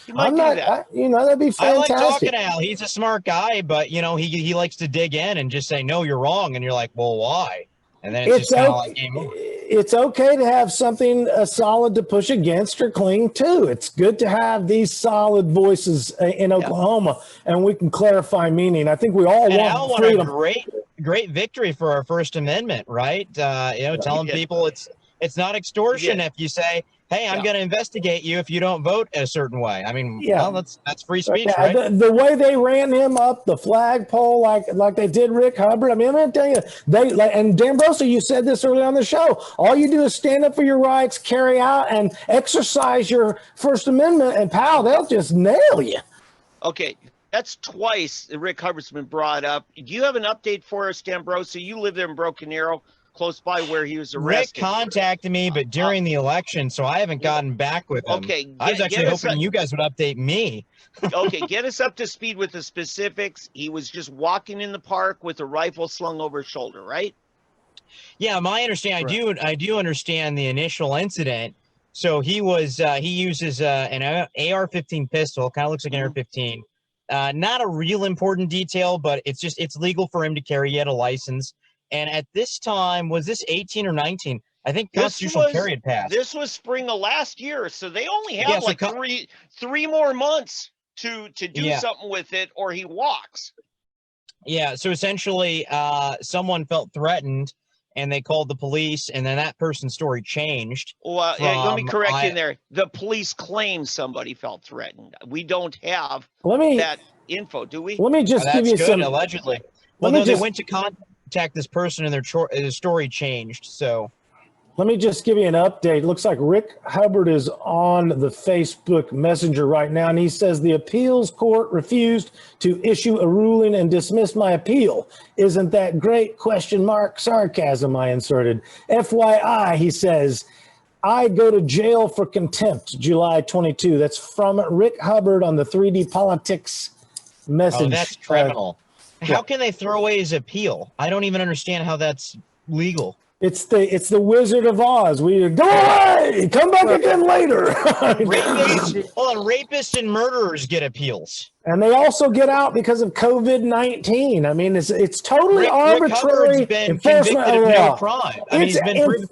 You might do that. That'd be I like fantastic. talking to Al. He's a smart guy, but he likes to dig in and just say, no, you're wrong. And you're like, well, why? And then it's just kind of like game over. It's okay to have something solid to push against or cling to. It's good to have these solid voices in Oklahoma, and we can clarify meaning. I think we all want Al freedom. won a great victory for our First Amendment, right? Telling people it's not extortion if you say, hey, I'm going to investigate you if you don't vote a certain way. I mean, well, that's free speech, right? The way they ran him up the flagpole, like they did Rick Hubbard. I mean, I'm going to tell you, and D'Ambroso, you said this early on the show. All you do is stand up for your rights, carry out, and exercise your First Amendment, and pal, they'll just nail you. Okay, that's twice that Rick Hubbard's been brought up. Do you have an update for us, D'Ambroso? You live there in Broken Arrow, close by where he was arrested. Rick contacted me, but during the election, so I haven't gotten back with him. Okay, I was actually hoping you guys would update me. Okay, get us up to speed with the specifics. He was just walking in the park with a rifle slung over his shoulder, right? Yeah, my understanding, I do understand the initial incident. So he uses an AR-15 pistol, kind of looks like an AR-15. Not a real important detail, but it's legal for him to carry. He had a license. And at this time, was this 18 or 19? I think constitutional carry had passed. This was spring of last year, so they only have three more months to do something with it, or he walks. Yeah, so essentially, someone felt threatened, and they called the police, and then that person's story changed. Well, let me correct you there. The police claim somebody felt threatened. We don't have that info, do we? Let me just give you some allegedly. Well, no, they went to contact this person, and their story changed. So let me just give you an update. It looks like Rick Hubbard is on the Facebook Messenger right now, and he says the appeals court refused to issue a ruling and dismissed my appeal. Isn't that great? ? Sarcasm I inserted. FYI, he says, I go to jail for contempt, July 22. That's from Rick Hubbard on the 3D Politics message. Oh, that's criminal. How can they throw away his appeal? I don't even understand how that's legal. It's the Wizard of Oz. We go away, come back again later. Rapists and murderers get appeals, and they also get out because of COVID-19. I mean, it's totally arbitrary enforcement of the law. Crime. I mean, he's been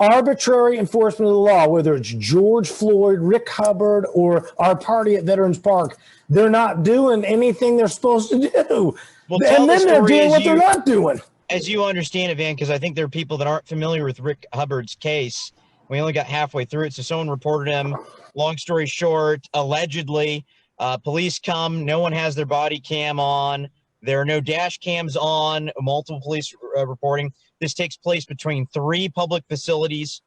arbitrary enforcement of the law, whether it's George Floyd, Rick Hubbard, or our party at Veterans Park. They're not doing anything they're supposed to do. Well, and then they're doing what they're not doing. As you understand it, Van, because I think there are people that aren't familiar with Rick Hubbard's case. We only got halfway through it, so someone reported him. Long story short, allegedly, police come. No one has their body cam on. There are no dash cams on. Multiple police reporting. This takes place between 3 public facilities,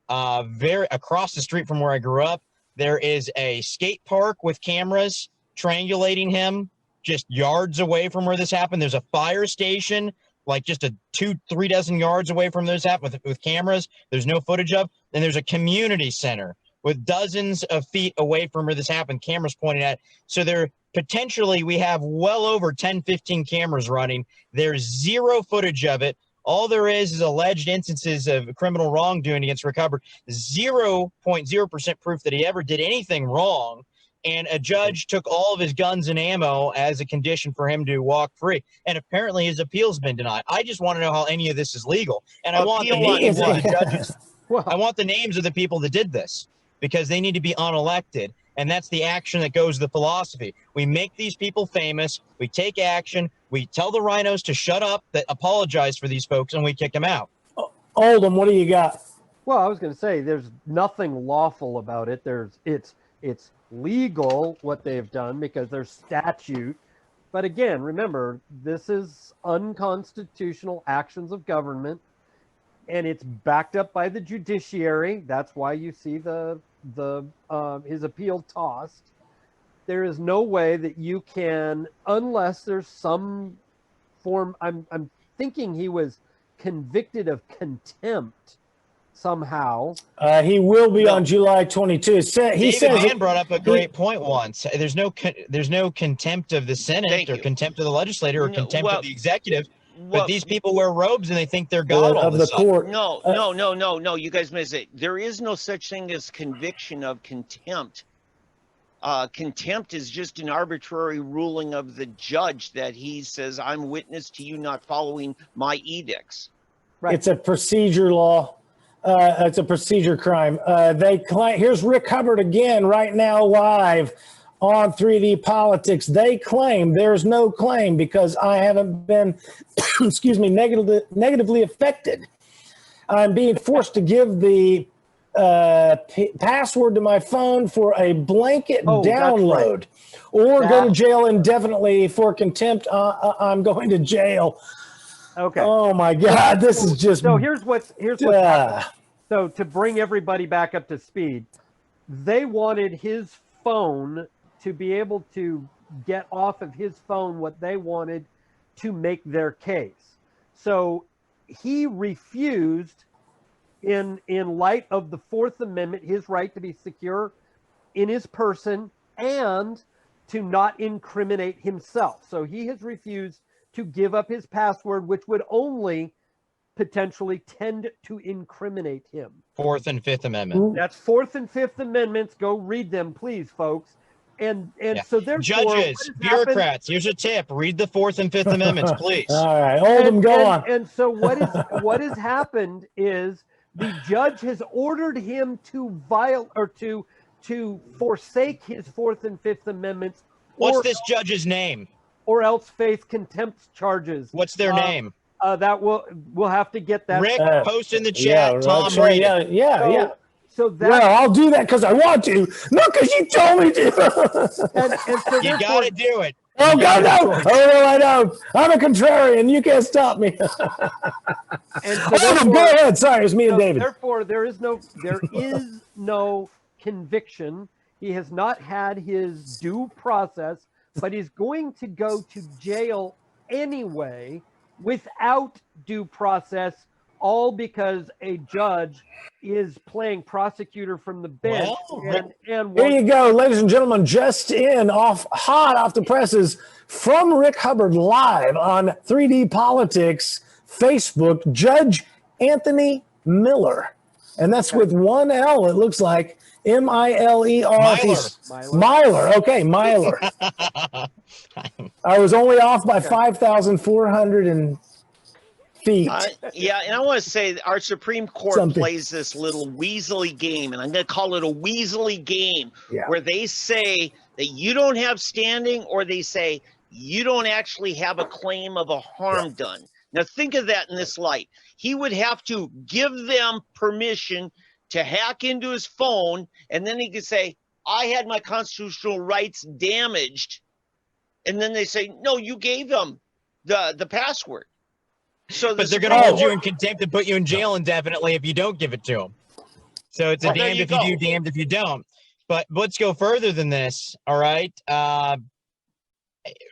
across the street from where I grew up. There is a skate park with cameras triangulating him just yards away from where this happened. There's a fire station like just 2-3 dozen yards away from those happened with cameras. There's no footage of. And there's a community center with dozens of feet away from where this happened, cameras pointing at. So there potentially we have well over 10, 15 cameras running. There's zero footage of it. All there is alleged instances of criminal wrongdoing against Rick Hubbard. 0.0% proof that he ever did anything wrong. And a judge took all of his guns and ammo as a condition for him to walk free. And apparently his appeal's been denied. I just want to know how any of this is legal. And I want the names of the judges. I want the names of the people that did this because they need to be unelected. And that's the action that goes the philosophy. We make these people famous. We take action. We tell the rhinos to shut up, that apologize for these folks, and we kick them out. Oldham, what do you got? Well, I was going to say there's nothing lawful about it. It's legal what they've done because there's statute. But again, remember, this is unconstitutional actions of government, and it's backed up by the judiciary. That's why you see his appeal tossed. there is no way that you can, unless there's some form. I'm thinking he was convicted of contempt somehow. He will be on July 22. David Mann brought up a great point once. There's no contempt of the Senate or contempt of the legislature or contempt of the executive. But these people wear robes and they think they're God all of the court. No. You guys miss it. There is no such thing as conviction of contempt. Contempt is just an arbitrary ruling of the judge that he says, I'm witness to you not following my edicts. Right. It's a procedure law. It's a procedure crime. Here's Rick Hubbard again right now live on 3D Politics. They claim there's no claim because I haven't been, excuse me, negatively affected. I'm being forced to give the password to my phone for a blanket download or go to jail indefinitely for contempt. I'm going to jail. Okay. Oh my God, this is just. So here's what's happening. So to bring everybody back up to speed, they wanted his phone to be able to get off of his phone what they wanted to make their case. So he refused, in light of the Fourth Amendment, his right to be secure in his person and to not incriminate himself. So he has refused to give up his password, which would only potentially tend to incriminate him. Fourth and Fifth Amendment. That's Fourth and Fifth Amendments. Go read them, please, folks. And so therefore, judges, bureaucrats, here's a tip: read the Fourth and Fifth Amendments, please. All right, Oldham, go on. And so what has happened is the judge has ordered him to to forsake his Fourth and Fifth Amendments. What's this judge's name? Or else face contempt charges. What's their name? That we'll have to get that. Rick, post in the chat. Tom, read it. Yeah. So that, well, I'll do that because I want to, not because you told me to. and so you got to do it. Oh God, no! Oh no, I don't. I'm a contrarian. You can't stop me. And so go ahead. Sorry, it was me and David. Therefore, there is no conviction. He has not had his due process, but he's going to go to jail anyway without due process, all because a judge is playing prosecutor from the bench. And here you go, ladies and gentlemen, just hot off the presses from Rick Hubbard live on 3D Politics Facebook, Judge Anthony Miller. And that's with one L, it looks like. M-I-L-E-R. Myler. Okay, Myler. I was only off by 5,400 feet. Yeah, and I want to say our Supreme Court plays this little weaselly game, and I'm going to call it a weaselly game, where they say that you don't have standing, or they say you don't actually have a claim of a harm done. Now think of that in this light. He would have to give them permission to hack into his phone, and then he could say, I had my constitutional rights damaged. And then they say, no, you gave them the password. So but they're going to hold you in contempt and put you in jail indefinitely if you don't give it to them. So it's a damned if you do, damned if you don't. But let's go further than this, all right?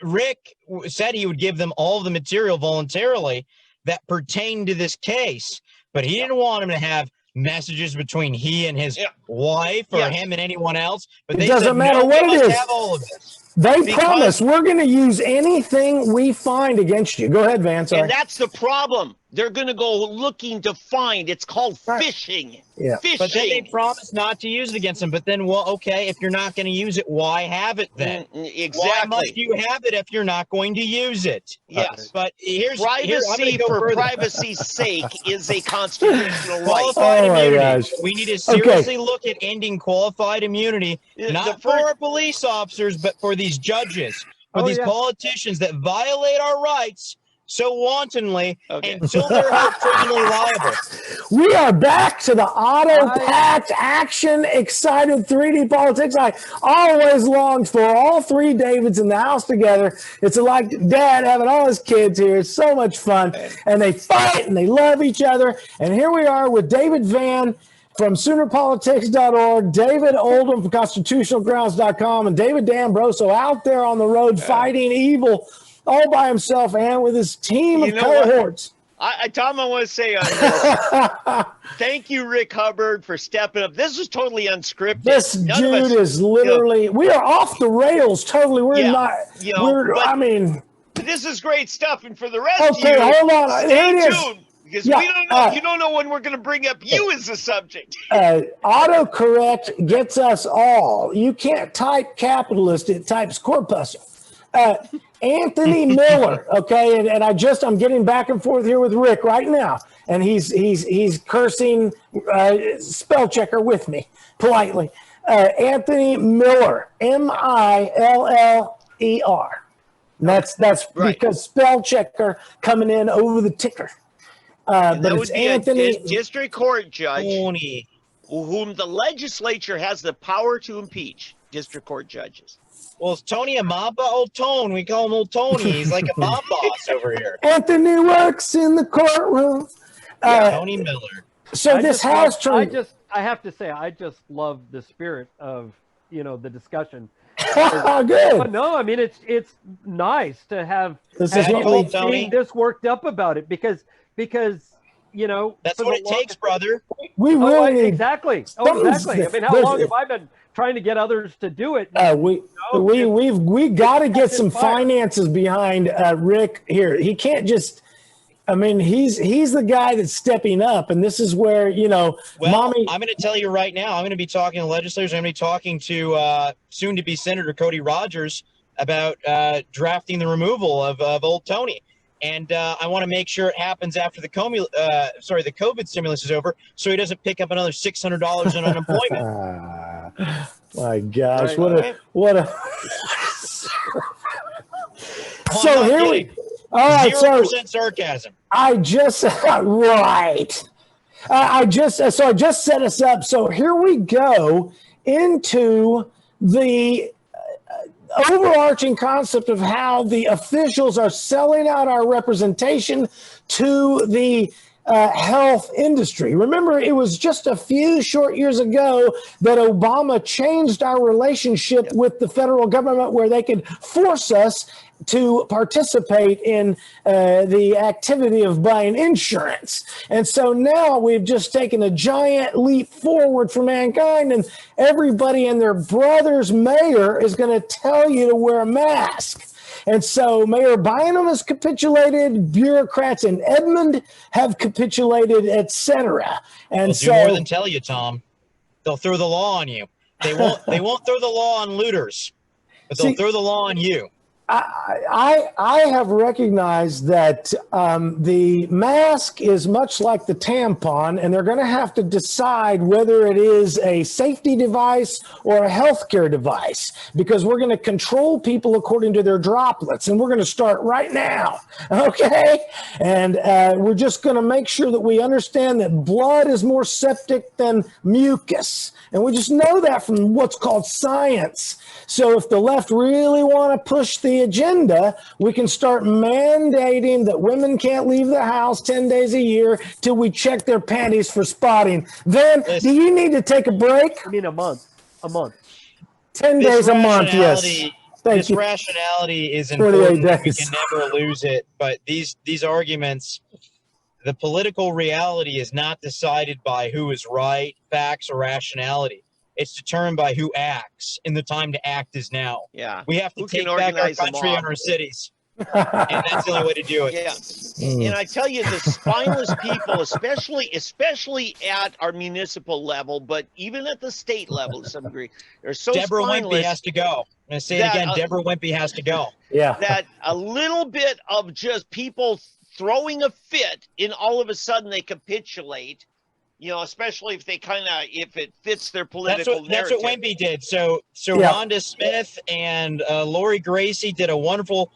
Rick said he would give them all the material voluntarily that pertained to this case, but he didn't want him to have messages between he and his wife or him and anyone else. But it doesn't matter what it is. Have all of this. They promise we're going to use anything we find against you. Go ahead, Van. Sorry. And that's the problem. They're going to go looking to find. It's called fishing. Yeah. Fishing. But then they promise not to use it against them. But then, well, okay, if you're not going to use it, why have it then? Exactly. Why must you have it if you're not going to use it? Yes. But privacy for privacy's sake is a constitutional right. Qualified immunity. Gosh. We need to seriously look at ending qualified immunity, not for our police officers, but for these judges, for these politicians that violate our rights so wantonly until they're held criminally liable. We are back to the auto-packed, action, excited 3D Politics I always longed for. All three Davids in the house together. It's like Dad having all his kids here. It's so much fun. And they fight and they love each other. And here we are with David Van from SoonerPolitics.org, David Oldham from ConstitutionalGrounds.com, and David D'Ambroso out there on the road fighting evil all by himself and with his team of cohorts. Tom, I want to say on this, thank you, Rick Hubbard, for stepping up. This is totally unscripted. This dude is literally, we are off the rails totally. We're not, I mean. This is great stuff. And for the rest of you, hold on. Stay tuned. Because we don't know, you don't know when we're going to bring up you as a subject. Autocorrect gets us all. You can't type capitalist, it types corpuscle. Anthony Miller, okay, and I'm getting back and forth here with Rick right now, and he's cursing spell checker with me politely. Anthony Miller, Miller. And that's right. Because spell checker coming in over the ticker. But that would be Anthony, a district court judge whom the legislature has the power to impeach. District court judges. Well, is Tony a mob boss? Old Tone. We call him Old Tony. He's like a mob boss over here. Anthony works in the courtroom. Tony Miller. So I have to say, I just love the spirit of, the discussion. Good. No, I mean, it's nice to have this worked up about it because that's what it takes, brother. We really exactly. I mean, how long have I been trying to get others to do it? We got to get some finances behind Rick here. He can't just. I mean, he's the guy that's stepping up, and this is where Mommy. I'm going to tell you right now. I'm going to be talking to legislators. I'm going to be talking to soon-to-be Senator Cody Rogers about drafting the removal of Old Tony. And I want to make sure it happens after the COVID stimulus is over, so he doesn't pick up another $600 in unemployment. My gosh, what a. So here we. All right, 0% sarcasm. I just right. I just set us up. So here we go into the overarching concept of how the officials are selling out our representation to the health industry. Remember, it was just a few short years ago that Obama changed our relationship with the federal government where they could force us to participate in the activity of buying insurance. And so now we've just taken a giant leap forward for mankind, and everybody and their brother's mayor is going to tell you to wear a mask. And so Mayor Bynum has capitulated, bureaucrats in Edmond have capitulated, etc. And they'll do more than tell you, Tom. They'll throw the law on you. They won't throw the law on looters, but they'll throw the law on you. I have recognized that the mask is much like the tampon, and they're going to have to decide whether it is a safety device or a healthcare device, because we're going to control people according to their droplets, and we're going to start right now, okay? And we're just going to make sure that we understand that blood is more septic than mucus, and we just know that from what's called science. So if the left really want to push the agenda, we can start mandating that women can't leave the house 10 days a year till we check their panties for spotting. Then, do you need to take a break? I mean, a month. 10 days a month, yes. This rationality is important. We can never lose it. But these arguments, the political reality is not decided by who is right, facts, or rationality. It's determined by who acts, and the time to act is now. Yeah, we have to take back our country and our cities, and that's the only way to do it. Yeah, and I tell you, the spineless people, especially at our municipal level, but even at the state level to some degree, they're so Deborah spineless. Wimpy has to go. I'm going to say it again. Deborah Wimpy has to go. Yeah, that a little bit of just people throwing a fit, and all of a sudden they capitulate. Especially if if it fits their political narrative. That's what Wimpy did. So Rhonda Smith and Lori Gracie did a wonderful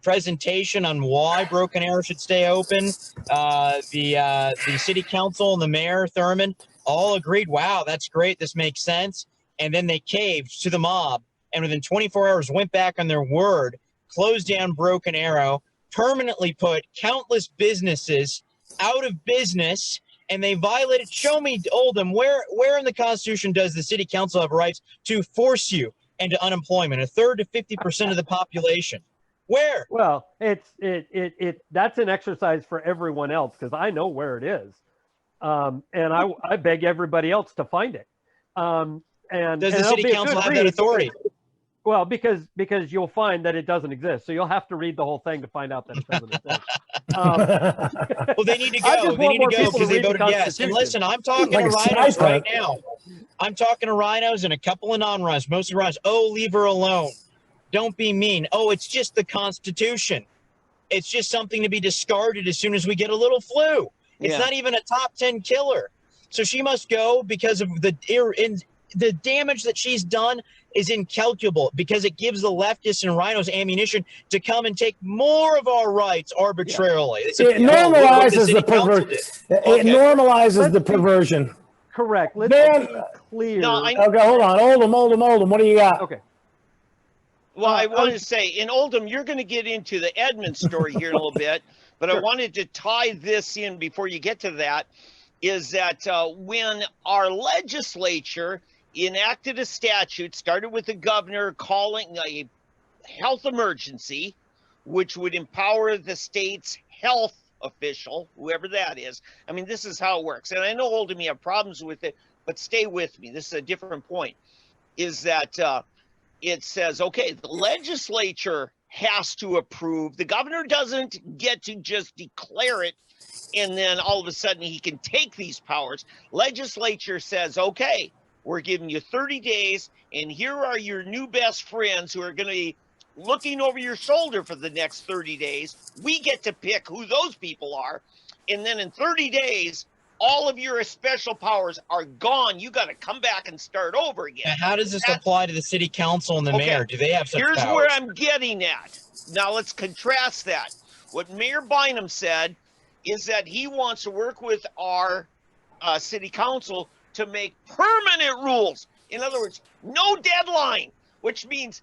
presentation on why Broken Arrow should stay open. The city council and the mayor, Thurman, all agreed, wow, that's great. This makes sense. And then they caved to the mob, and within 24 hours went back on their word, closed down Broken Arrow, permanently put countless businesses out of business, and they violated. Show me, Oldham, where in the Constitution does the city council have rights to force you into unemployment, a third to 50% of the population? Where? Well, that's an exercise for everyone else, because I know where it is, and I beg everybody else to find it. And does the city council have that authority? Well, because you'll find that it doesn't exist, so you'll have to read the whole thing to find out that it doesn't exist. Well, they need to go. They need to go because they voted yes. And listen, I'm talking to rhinos right now. I'm talking to rhinos and a couple of non-rhinos, mostly rhinos. Oh, leave her alone. Don't be mean. Oh, it's just the Constitution. It's just something to be discarded as soon as we get a little flu. It's not even a top 10 killer. So she must go because of the damage that she's done is incalculable, because it gives the leftists and rhinos ammunition to come and take more of our rights arbitrarily. It normalizes the perversion. It normalizes the perversion. Correct. Let's be clear. No, okay, hold on. Oldham. What do you got? Okay. Well, I wanted to say, in Oldham, you're going to get into the Edmund story here in a little bit, but I wanted to tie this in before you get to that, is that when our legislature enacted a statute, started with the governor calling a health emergency, which would empower the state's health official, whoever that is. I mean, this is how it works. And I know, Oldham, you have problems with it, but stay with me. This is a different point, is that it says, okay, the legislature has to approve. The governor doesn't get to just declare it and then all of a sudden he can take these powers. Legislature says, okay, we're giving you 30 days, and here are your new best friends who are going to be looking over your shoulder for the next 30 days. We get to pick who those people are. And then in 30 days, all of your special powers are gone. You got to come back and start over again. Now, how does this apply to the city council and the mayor? Do they have such powers? Here's where I'm getting at. Now let's contrast that. What Mayor Bynum said is that he wants to work with our city council to make permanent rules. In other words, no deadline, which means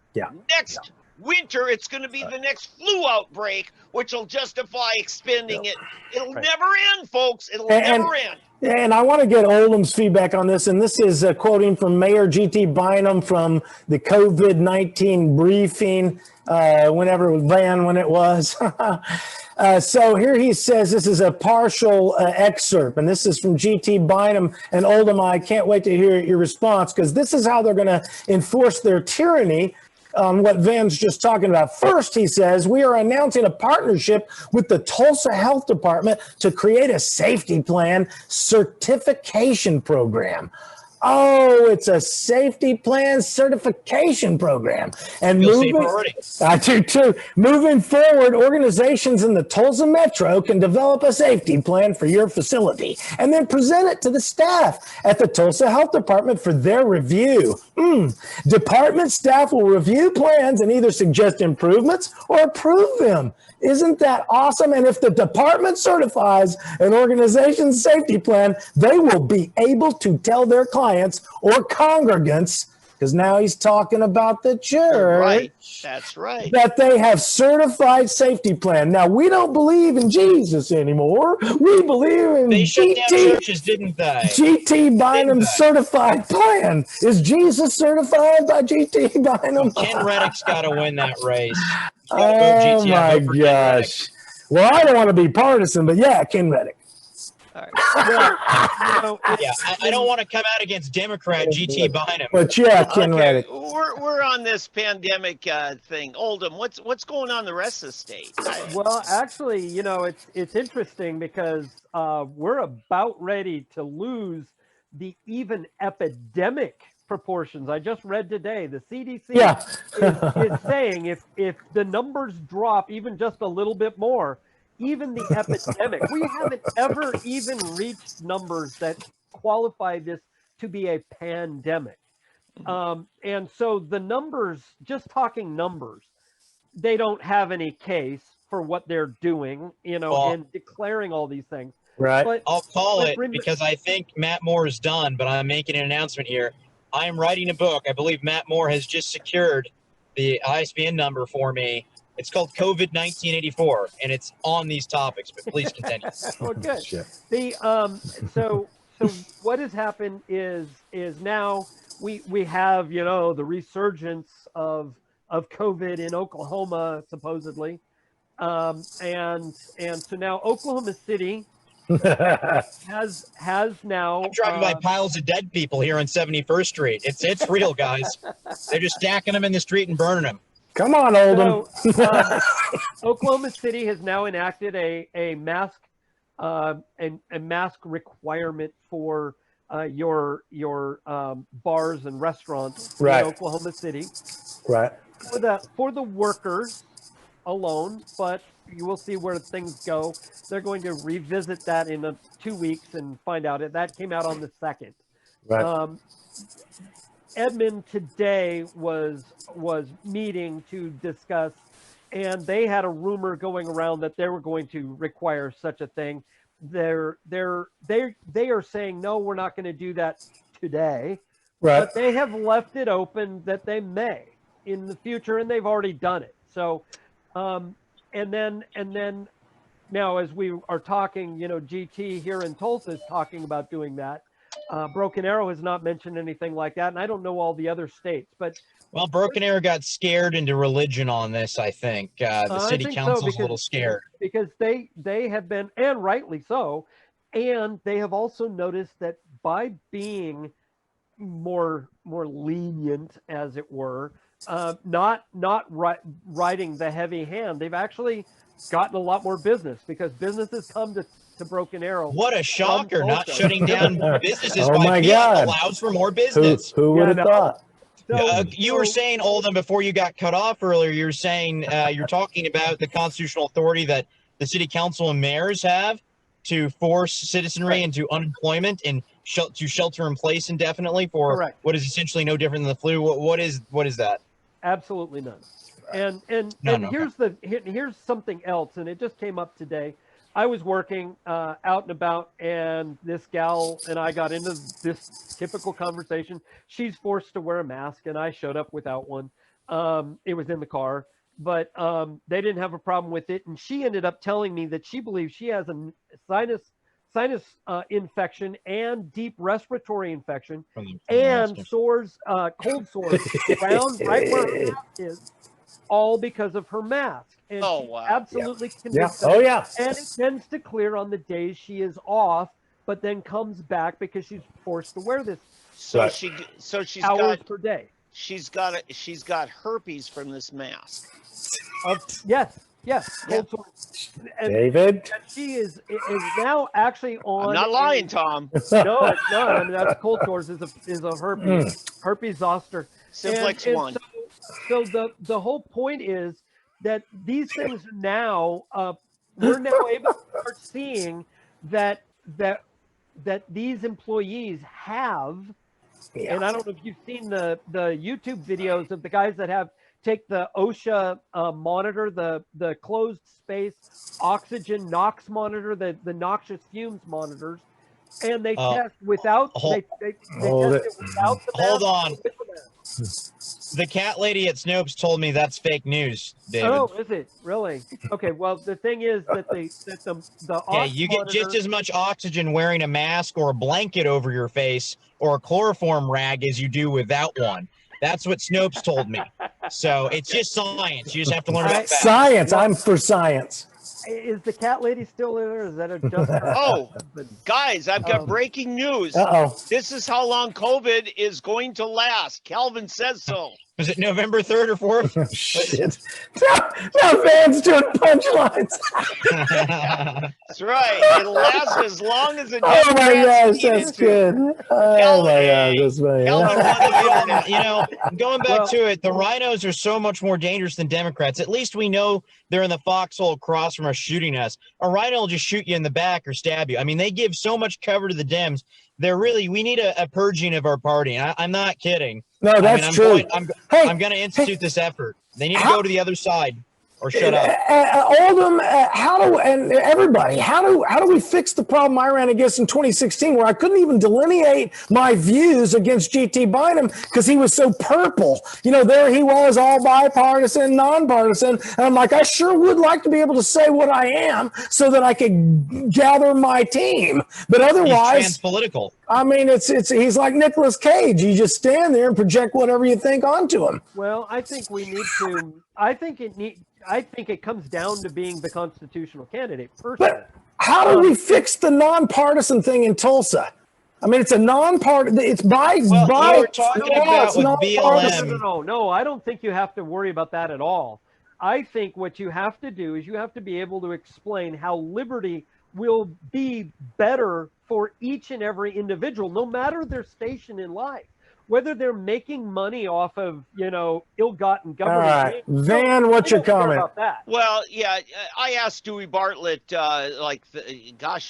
next winter it's going to be the next flu outbreak, which will justify expending it. It'll never end, folks. It'll never end. And I want to get Oldham's feedback on this, and this is quoting from Mayor G.T. Bynum from the COVID-19 briefing, whenever it was when it was. So here he says, this is a partial excerpt, and this is from G.T. Bynum. And Oldham, I can't wait to hear your response, because this is how they're going to enforce their tyranny on what Van's just talking about. First, he says, we are announcing a partnership with the Tulsa Health Department to create a safety plan certification program. Oh, it's a safety plan certification program. And I do too. Moving forward, organizations in the Tulsa Metro can develop a safety plan for your facility and then present it to the staff at the Tulsa Health Department for their review. Department staff will review plans and either suggest improvements or approve them. Isn't that awesome? And if the department certifies an organization's safety plan, they will be able to tell their clients or congregants, because now he's talking about the church. Right. That's right. That they have certified safety plan. Now, we don't believe in Jesus anymore. We believe in They shut down churches, didn't they? G.T. Bynum's certified plan. Is Jesus certified by G.T. Bynum? Ken Reddick's got to win that race. Oh, my gosh. Well, I don't want to be partisan, but yeah, Ken Reddick. All right. I don't want to come out against Democrat G.T. Bynum. But yeah, Ken Reddick. We're on this pandemic thing. Oldham, what's going on in the rest of the state? Well, actually, it's interesting because we're about ready to lose the even epidemic proportions. I just read today the CDC is saying if the numbers drop even just a little bit more, even the epidemic, we haven't ever even reached numbers that qualify this to be a pandemic. And so the numbers, just talking numbers, they don't have any case for what they're doing, and declaring all these things. Right. But, I'll call it because I think Matt Moore is done, but I'm making an announcement here. I am writing a book. I believe Matt Moore has just secured the ISBN number for me. It's called COVID 1984, and it's on these topics. But please continue. Well, good. Shit. The so what has happened is now we have, you know, the resurgence of COVID in Oklahoma supposedly, and so now Oklahoma City has now. I'm driving by piles of dead people here on 71st Street. It's real, guys. They're just stacking them in the street and burning them. Come on, Oldham. So, Oklahoma City has now enacted a mask a mask requirement for your bars and restaurants Right. in Oklahoma City Right. for the workers alone, but you will see where things go. They're going to revisit that in 2 weeks and find out. That came out on the 2nd. Right. Edmond today was meeting to discuss, and they had a rumor going around that they were going to require such a thing. They are saying no, we're not going to do that today, Right. but they have left it open that they may in the future, and they've already done it. So, and then now as we are talking, you know, GT here in Tulsa is talking about doing that. Broken Arrow has not mentioned anything like that, and I don't know all the other states, but Well, Broken Arrow got scared into religion on this, I think. The city think so, council's a little scared. because they have been, and rightly so, and they have also noticed that by being more lenient, as it were, not riding the heavy hand, they've actually gotten a lot more business because businesses come to Broken Arrow. What a shocker, not Tulsa. shutting down businesses Oh by my fiat God. allows for more business. Who would have no. thought? You were saying, Oldham, before you got cut off earlier, you're saying you're talking about the constitutional authority that the city council and mayors have to force citizenry Right. into unemployment and to shelter in place indefinitely for Correct. what is essentially no different than the flu. What is that? Absolutely none. And None, here's something else, and it just came up today. I was working out and about, and this gal and I got into this typical conversation. She's forced to wear a mask, and I showed up without one. It was in the car, but they didn't have a problem with it. And she ended up telling me that she believes she has a sinus infection and deep respiratory infection and sores, cold sores around right where her mouth is, all because of her mask. And Oh, she's wow. absolutely Yeah. convinced. Oh, yeah. And it tends to clear on the days she is off, but then comes back because she's forced to wear this So Right. she's hours got per day. she's got herpes from this mask. Yes, cold sores. And David. she is now actually on. I'm not lying, Tom. No, it's not. I mean, that's cold sores is a herpes zoster. Simplex And one. So the whole point is that these things are now we're now able to start seeing that these employees have, and I don't know if you've seen the YouTube videos of the guys that take the OSHA monitor, the closed space oxygen NOx monitor, the noxious fumes monitors, and they test without they test it without the Hold mask on. and with the mask. The cat lady at Snopes told me that's fake news, David. Oh, is it really? Okay. Well, the thing is that the Yeah, you get just as much oxygen wearing a mask or a blanket over your face or a chloroform rag as you do without one. That's what Snopes told me. So it's just science. You just have to learn about that. Science. I'm for science. Is the cat lady still there? Or is that a just her Oh, husband? guys, I've got breaking news. Uh-oh. This is how long COVID is going to last. Calvin says so. Was it November 3rd or 4th? Oh, shit. No fans doing punchlines. That's right. It'll last as long as it Oh my gosh, needs that's to. good. Oh my gosh, Calvin, that's funny. Calvin won the internet. You know, going back to it, the rhinos are so much more dangerous than Democrats. At least we know they're in the foxhole across from us shooting us. A rhino will just shoot you in the back or stab you. I mean, they give so much cover to the Dems. We need a purging of our party. And I'm not kidding. No, that's true. I'm Hey, going to institute this effort. They need to how- go to the other side. or shut up. Oldham, and everybody, how do we fix the problem I ran against in 2016 where I couldn't even delineate my views against G.T. Bynum because he was so purple? You know, there he was, all bipartisan, nonpartisan. And I'm like, I sure would like to be able to say what I am so that I could gather my team. But otherwise, he's transpolitical. I mean, he's like Nicolas Cage. You just stand there and project whatever you think onto him. Well, I think we need to. I think it comes down to being the constitutional candidate. Personally, but how do we fix the nonpartisan thing in Tulsa? I mean, it's a nonpartisan. It's by we're talking about with BLM. No, I don't think you have to worry about that at all. I think what you have to do is you have to be able to explain how liberty will be better for each and every individual, no matter their station in life, whether they're making money off of, ill-gotten government. All right, Van, what's your comment? About that. Well, yeah, I asked Dewey Bartlett, a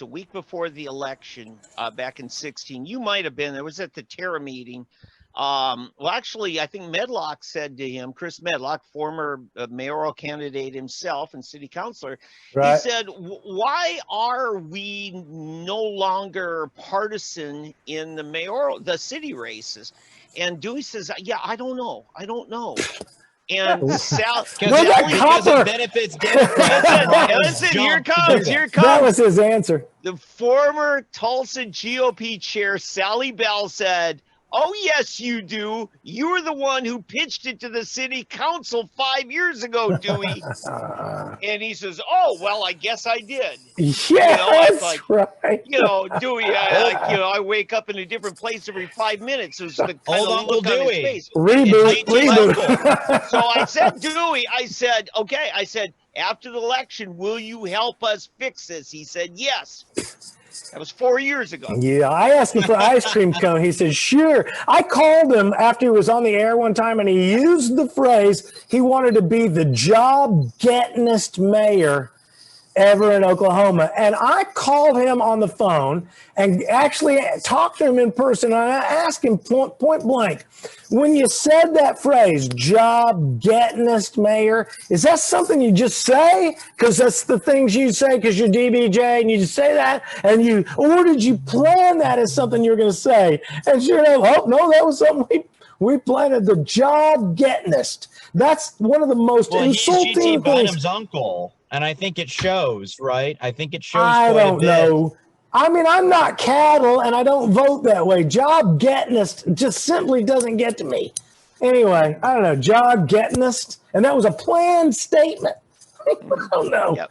week before the election, back in 16. You might have been. It was at the Terra meeting. Actually, I think Medlock said to him, Chris Medlock, former mayoral candidate himself and city councilor, right. He said, why are we no longer partisan in the city races? And Dewey says, yeah, I don't know. And Sal, because it benefits Democrats. Listen, here comes. That was his answer. The former Tulsa GOP chair, Sally Bell, said, oh, yes, you do. You were the one who pitched it to the city council 5 years ago, Dewey. And he says, oh, well, I guess I did. Yeah, that's right. Dewey, I wake up in a different place every 5 minutes. There's the kind of look on his face. Reboot. So I said, Dewey, okay. I said, after the election, will you help us fix this? He said, yes. That was 4 years ago. Yeah, I asked him for ice cream cone. He said, sure. I called him after he was on the air one time, and he used the phrase he wanted to be the job-gettingest mayor ever in Oklahoma. And I called him on the phone and actually talked to him in person. And I asked him point blank, when you said that phrase, job-gettingest mayor, is that something you just say? Because that's the things you say because you're DBJ and you just say that, or did you plan that as something you were going to say? And sure enough, no, that was something we planted, the job-gettingest. That's one of the most insulting he's G.T. things. Bynum's uncle, and I think it shows, right? I think it shows I quite don't a bit. know. I mean, I'm not cattle, and I don't vote that way. Job-gettingest just simply doesn't get to me. Anyway, I don't know, job-gettingest, and that was a planned statement. I don't know. Yep.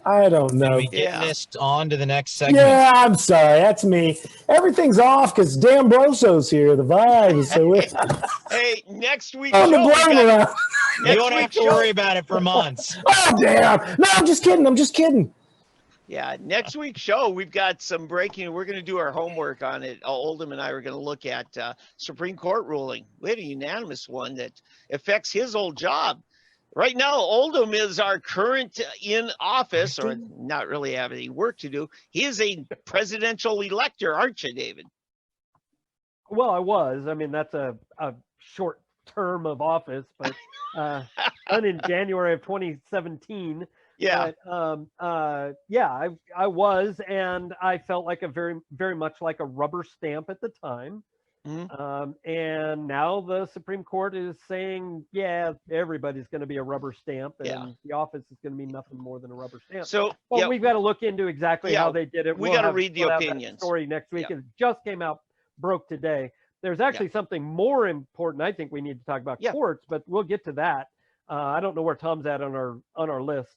I don't know. We get missed on to the next segment. Yeah, I'm sorry. That's me. Everything's off because D'Ambroso's here. The vibe is so weird. Hey, next week. On the blown You don't have to worry about it for months. Oh, damn. No, I'm just kidding. Yeah, next week's show, we've got some breaking. We're going to do our homework on it. Oldham and I are going to look at Supreme Court ruling. We had a unanimous one that affects his old job. Right now, Oldham is our current in office, or not really have any work to do. He is a presidential elector, aren't you, David? Well, I was. I mean, that's a short term of office, but done in January of 2017. Yeah. But, I was, and I felt like very, very much like a rubber stamp at the time. Mm-hmm. And now the Supreme Court is saying, yeah, everybody's going to be a rubber stamp, and the office is going to be nothing more than a rubber stamp. So, we've got to look into exactly how they did it. We got to read the opinions. Story next week. It just came out, broke today. There's actually something more important. I think we need to talk about courts, but we'll get to that. I don't know where Tom's at on our list.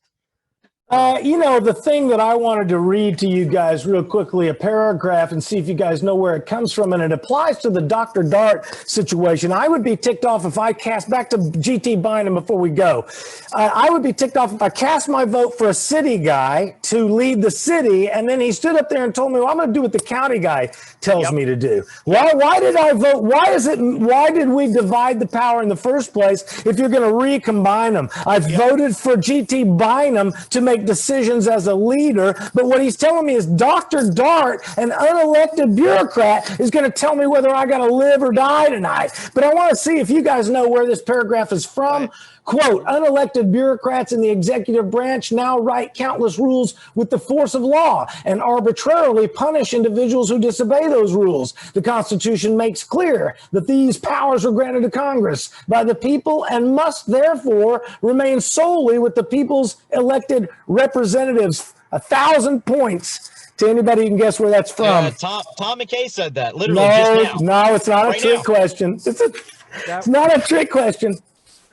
The thing that I wanted to read to you guys real quickly, a paragraph, and see if you guys know where it comes from, and it applies to the Dr. Dart situation. I would be ticked off if I cast, back to G.T. Bynum before we go, I would be ticked off if I cast my vote for a city guy to lead the city, and then he stood up there and told me, well, I'm going to do what the county guy tells me to do. Why did I vote? Why did we divide the power in the first place if you're going to recombine them? I voted for G.T. Bynum to make decisions as a leader, but what he's telling me is Dr. Dart, an unelected bureaucrat, is going to tell me whether I got to live or die tonight. But I want to see if you guys know where this paragraph is from. Quote, unelected bureaucrats in the executive branch now write countless rules with the force of law and arbitrarily punish individuals who disobey those rules. The Constitution makes clear that these powers were granted to Congress by the people and must therefore remain solely with the people's elected representatives. 1,000 points to anybody who can guess where that's from. Tom McKay said that literally just now. No, it's not a trick question. It's not a trick question.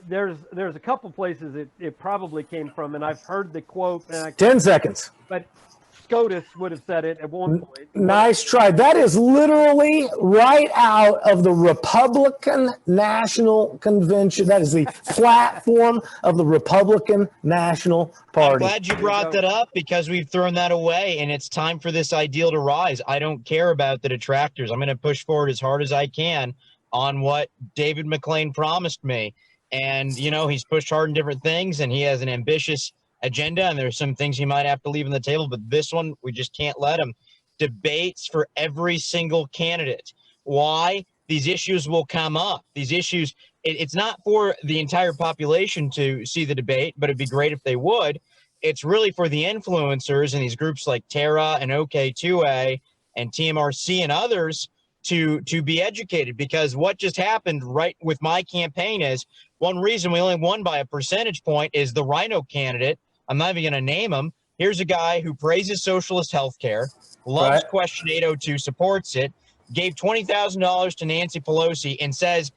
There's a couple places it probably came from, and I've heard the quote. And 10 seconds. But SCOTUS would have said it at one point. Nice try. That is literally right out of the Republican National Convention. That is the platform of the Republican National Party. I'm glad you brought that up because we've thrown that away, and it's time for this ideal to rise. I don't care about the detractors. I'm going to push forward as hard as I can on what David McClain promised me. And, you know, he's pushed hard in different things, and he has an ambitious agenda, and there's some things he might have to leave on the table, but this one, we just can't let him. Debates for every single candidate. Why? These issues will come up. These issues, it's not for the entire population to see the debate, but it'd be great if they would. It's really for the influencers and these groups like Terra and OK2A and TMRC and others to be educated, because what just happened right with my campaign is one reason we only won by a percentage point is the Rhino candidate. I'm not even going to name him. Here's a guy who praises socialist healthcare, loves Question 802, supports it, gave $20,000 to Nancy Pelosi and says,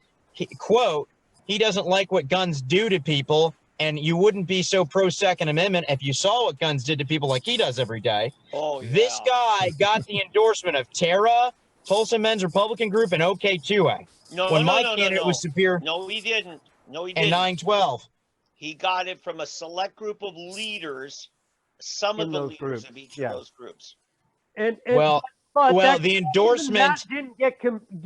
quote, he doesn't like what guns do to people, and you wouldn't be so pro-Second Amendment if you saw what guns did to people like he does every day. Oh, yeah. This guy got the endorsement of Terra, Tulsa Men's Republican Group, and OK2A. When my candidate was Superior. No, he didn't. No, he didn't. And 912. He got it from a select group of leaders, some of the leaders of each of those groups. And well, the endorsement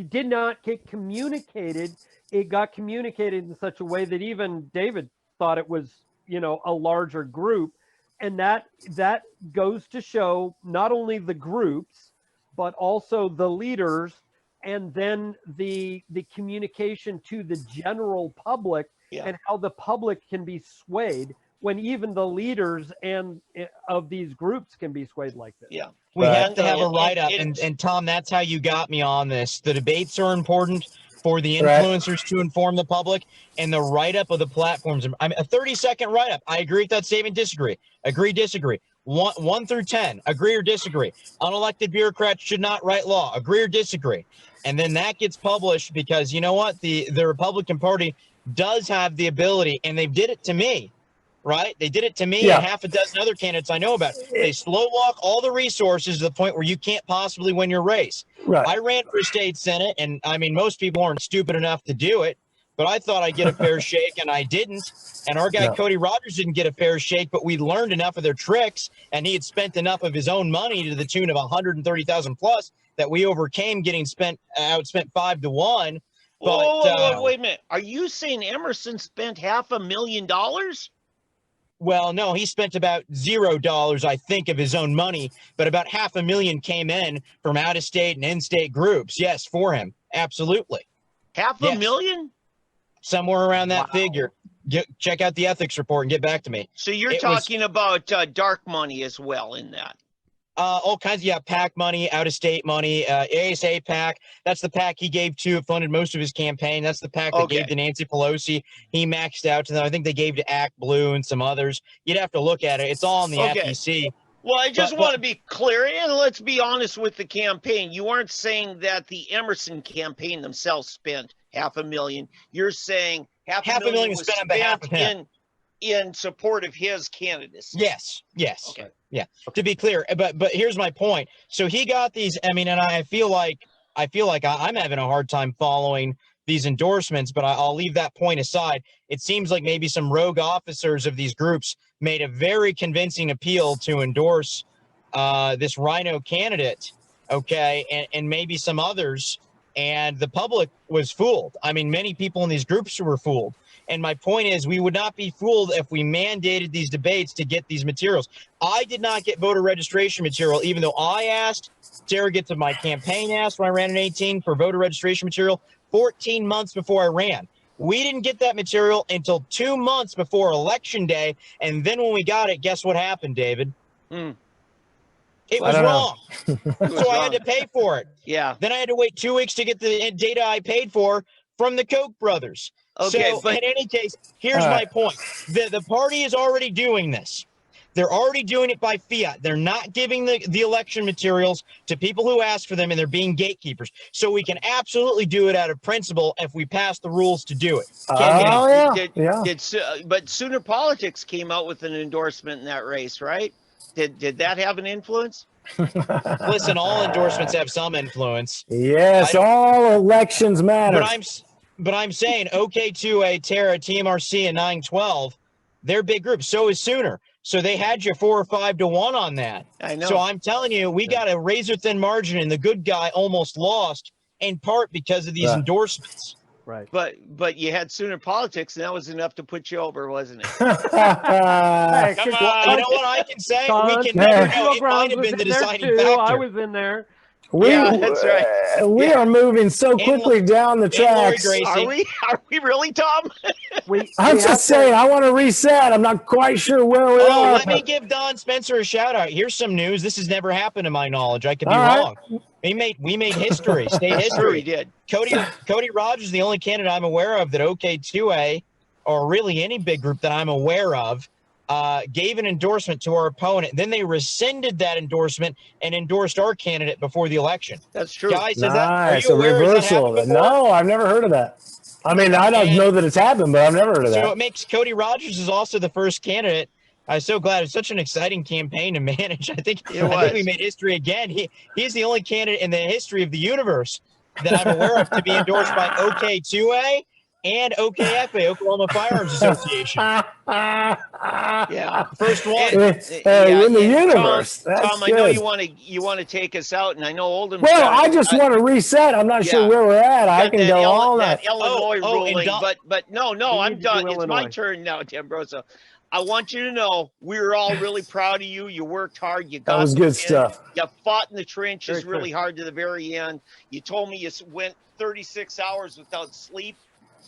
did not get communicated. It got communicated in such a way that even David thought it was, you know, a larger group. And that goes to show not only the groups, but also the leaders, and then the communication to the general public, and how the public can be swayed when even the leaders and of these groups can be swayed like this. Yeah, we have to have a write-up, and Tom, that's how you got me on this. The debates are important for the influencers to inform the public, and the write-up of the platforms. I mean, a 30-second write-up. I agree with that statement. Disagree. Agree. Disagree. 1 through 10. Agree or disagree. Unelected bureaucrats should not write law. Agree or disagree. And then that gets published because you know what? The Republican Party does have the ability, and they did it to me, right? They did it to me and half a dozen other candidates I know about. They slow walk all the resources to the point where you can't possibly win your race. Right. I ran for state senate, and I mean, most people aren't stupid enough to do it, but I thought I'd get a fair shake, and I didn't. And our guy, Cody Rogers, didn't get a fair shake, but we learned enough of their tricks, and he had spent enough of his own money to the tune of 130,000 plus that we overcame getting outspent 5-1. But wait a minute. Are you saying Emerson spent $500,000? Well, no, he spent about $0, I think, of his own money, but about $500,000 came in from out-of-state and in-state groups. Yes, for him. Absolutely. $500,000? Somewhere around that figure. Check out the ethics report and get back to me. So you're talking about dark money as well in that? All kinds of, PAC money, out-of-state money, ASA PAC. That's the PAC he gave to, funded most of his campaign. That's the PAC that gave to Nancy Pelosi. He maxed out to them. I think they gave to Act Blue and some others. You'd have to look at it. It's all in the FEC. Well, I just want to be clear, and let's be honest with the campaign. You aren't saying that the Emerson campaign themselves spent $500,000. You're saying $500,000 was spent on behalf of him in support of his candidacy. Yes. Okay. Yeah. To be clear, but here's my point. So he got these. I mean, and I feel like I'm having a hard time following these endorsements, but I'll leave that point aside. It seems like maybe some rogue officers of these groups made a very convincing appeal to endorse this Rhino candidate, and maybe some others, and the public was fooled. I mean, many people in these groups were fooled. And my point is, we would not be fooled if we mandated these debates to get these materials. I did not get voter registration material, even though I asked. Surrogates of my campaign asked when I ran in 2018 for voter registration material 14 months before I ran. We didn't get that material until 2 months before Election Day, and then when we got it, guess what happened, David? Hmm. It I was don't know. wrong. So I had to pay for it. Yeah. Then I had to wait 2 weeks to get the data I paid for from the Koch brothers. Okay, So but in any case, here's my point. The party is already doing this. They're already doing it by fiat. They're not giving the election materials to people who ask for them, and they're being gatekeepers. So we can absolutely do it out of principle if we pass the rules to do it. Can we not? But Sooner Politics came out with an endorsement in that race, right? Did that have an influence? Listen, all endorsements have some influence. Yes, all elections matter. But I'm saying OK2A, Terra, TMRC, and 912, they're big groups. So is Sooner. So they had you 4 or 5 to 1 on that. I know. So I'm telling you, we got a razor thin margin, and the good guy almost lost in part because of these endorsements. Right. But you had Sooner Politics, and that was enough to put you over, wasn't it? Hey, Come good- on. You know what I can say? Don, We can never Terry know. It might have was been the in there deciding too. factor. I was in there. Yeah, that's right. We are moving so quickly down the tracks. Lori Gracie. Are we really, Tom? I'm just saying, I want to reset. I'm not quite sure where we are. Let me give Don Spencer a shout out. Here's some news. This has never happened to my knowledge. I could be wrong. We made history, state history. We did. Cody Rogers is the only candidate I'm aware of that OK2A, or really any big group that I'm aware of, gave an endorsement to our opponent. Then they rescinded that endorsement and endorsed our candidate before the election. That's true. Guys, Nice, are you a aware? reversal. No, I've never heard of that. I mean, I don't know that it's happened, but I've never heard of that. So it makes Cody Rogers is also the first candidate. I'm so glad. It's such an exciting campaign to manage. I think we made history again. He's the only candidate in the history of the universe that I'm aware of to be endorsed by OK2A and OKFA, Oklahoma Firearms Association. Yeah, first one in the universe. Tom, I know you want to take us out, and I know Oldham. Well, I just want to reset. I'm not sure where we're at. I can go all night. Illinois ruling, but no, I'm done. It's my turn now, D'Ambroso. I want you to know we're all really proud of you. You worked hard. You got that was good stuff. You fought in the trenches really hard to the very end. You told me you went 36 hours without sleep.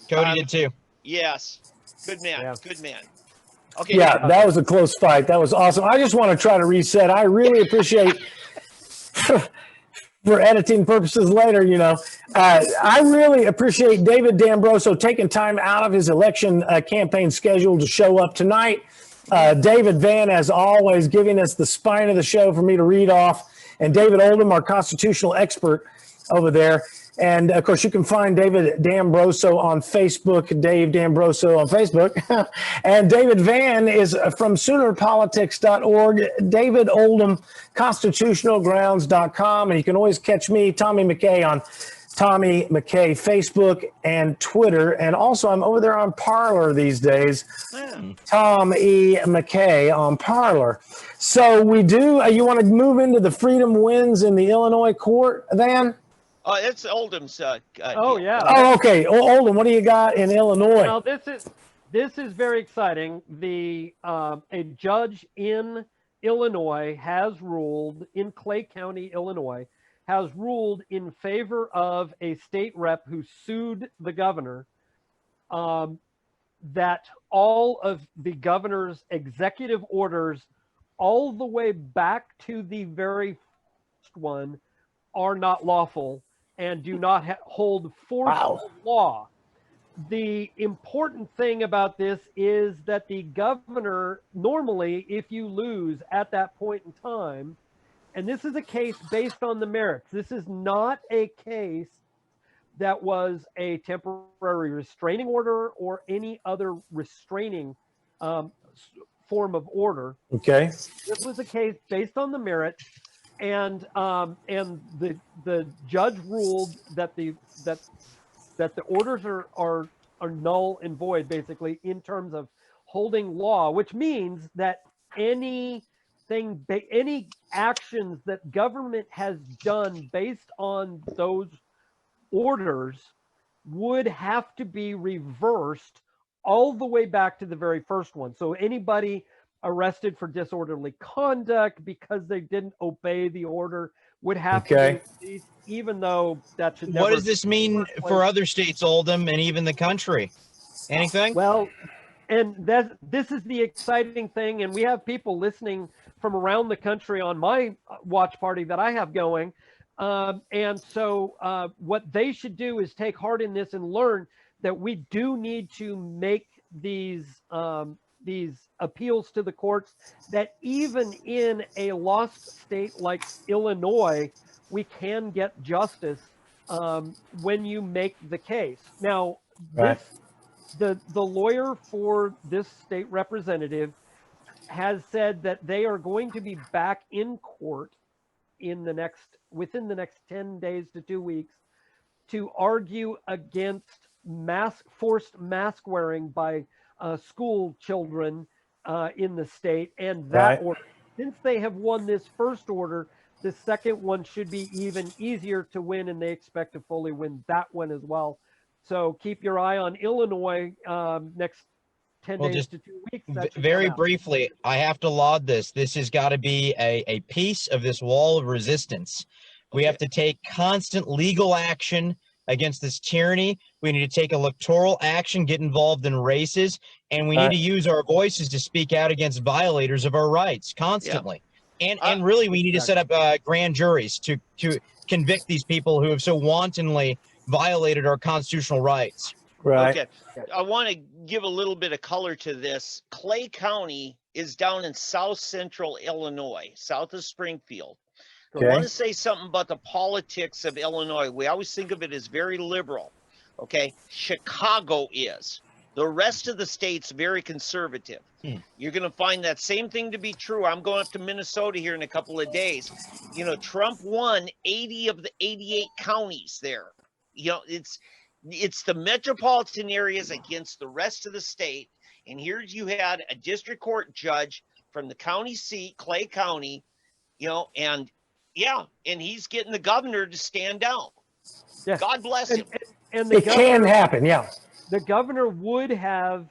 Cody did too. Yes. Good man. Yeah. Good man. Okay. Yeah, that was a close fight. That was awesome. I just want to try to reset. I really appreciate, for editing purposes later, I really appreciate David D'Ambroso taking time out of his election campaign schedule to show up tonight. David Van, as always, giving us the spine of the show for me to read off. And David Oldham, our constitutional expert over there. And, of course, you can find David D'Ambroso on Facebook, Dave D'Ambroso on Facebook. And David Van is from Soonerpolitics.org, David Oldham, ConstitutionalGrounds.com. And you can always catch me, Tommy McKay, on Tommy McKay Facebook and Twitter. And also, I'm over there on Parler these days, Tom E. McKay on Parler. So we do, you want to move into the freedom wins in the Illinois court, Van? It's Oldham's. Yeah. Oh, okay. Oldham, what do you got in Illinois? Well, this is very exciting. A judge in Illinois has ruled, in Clay County, Illinois, has ruled in favor of a state rep who sued the governor, that all of the governor's executive orders, all the way back to the very first one, are not lawful and do not hold force of law. The important thing about this is that the governor, normally, if you lose at that point in time, and this is a case based on the merits. This is not a case that was a temporary restraining order or any other restraining form of order. Okay. This was a case based on the merits. And the judge ruled that the orders are null and void, basically, in terms of holding law, which means that any actions that government has done based on those orders would have to be reversed all the way back to the very first one. So anybody arrested for disorderly conduct because they didn't obey the order would have Okay. to be released, even though that should never. What does this mean for other states, Oldham, and even the country? Anything? Well, and this is the exciting thing, and we have people listening from around the country on my watch party that I have going. And so what they should do is take heart in this and learn that we do need to make these appeals to the courts, that even in a lost state like Illinois, we can get justice when you make the case. Now, Right. the lawyer for this state representative has said that they are going to be back in court within the next 10 days to 2 weeks to argue against forced mask wearing by school children in the state. And that order, since they have won this first order, the second one should be even easier to win, and they expect to fully win that one as well. So keep your eye on Illinois next 10 days to 2 weeks. Very briefly, I have to laud this. This has got to be a piece of this wall of resistance. We have to take constant legal action against this tyranny. We need to take electoral action, get involved in races, and we need to use our voices to speak out against violators of our rights constantly. Yeah. And really, we need to set up grand juries to convict these people who have so wantonly violated our constitutional rights. Right. Okay. I want to give a little bit of color to this. Clay County is down in south central Illinois, south of Springfield. Okay. I want to say something about the politics of Illinois. We always think of it as very liberal. Okay. Chicago is. The rest of the state's very conservative. You're going to find that same thing to be true. I'm going up to Minnesota here in a couple of days. You know, Trump won 80 of the 88 counties there. You know, it's the metropolitan areas against the rest of the state. And here you had a district court judge from the county seat, Clay County, you know, and he's getting the governor to stand down. Yes. God bless him. And it can happen, yeah. The governor would have,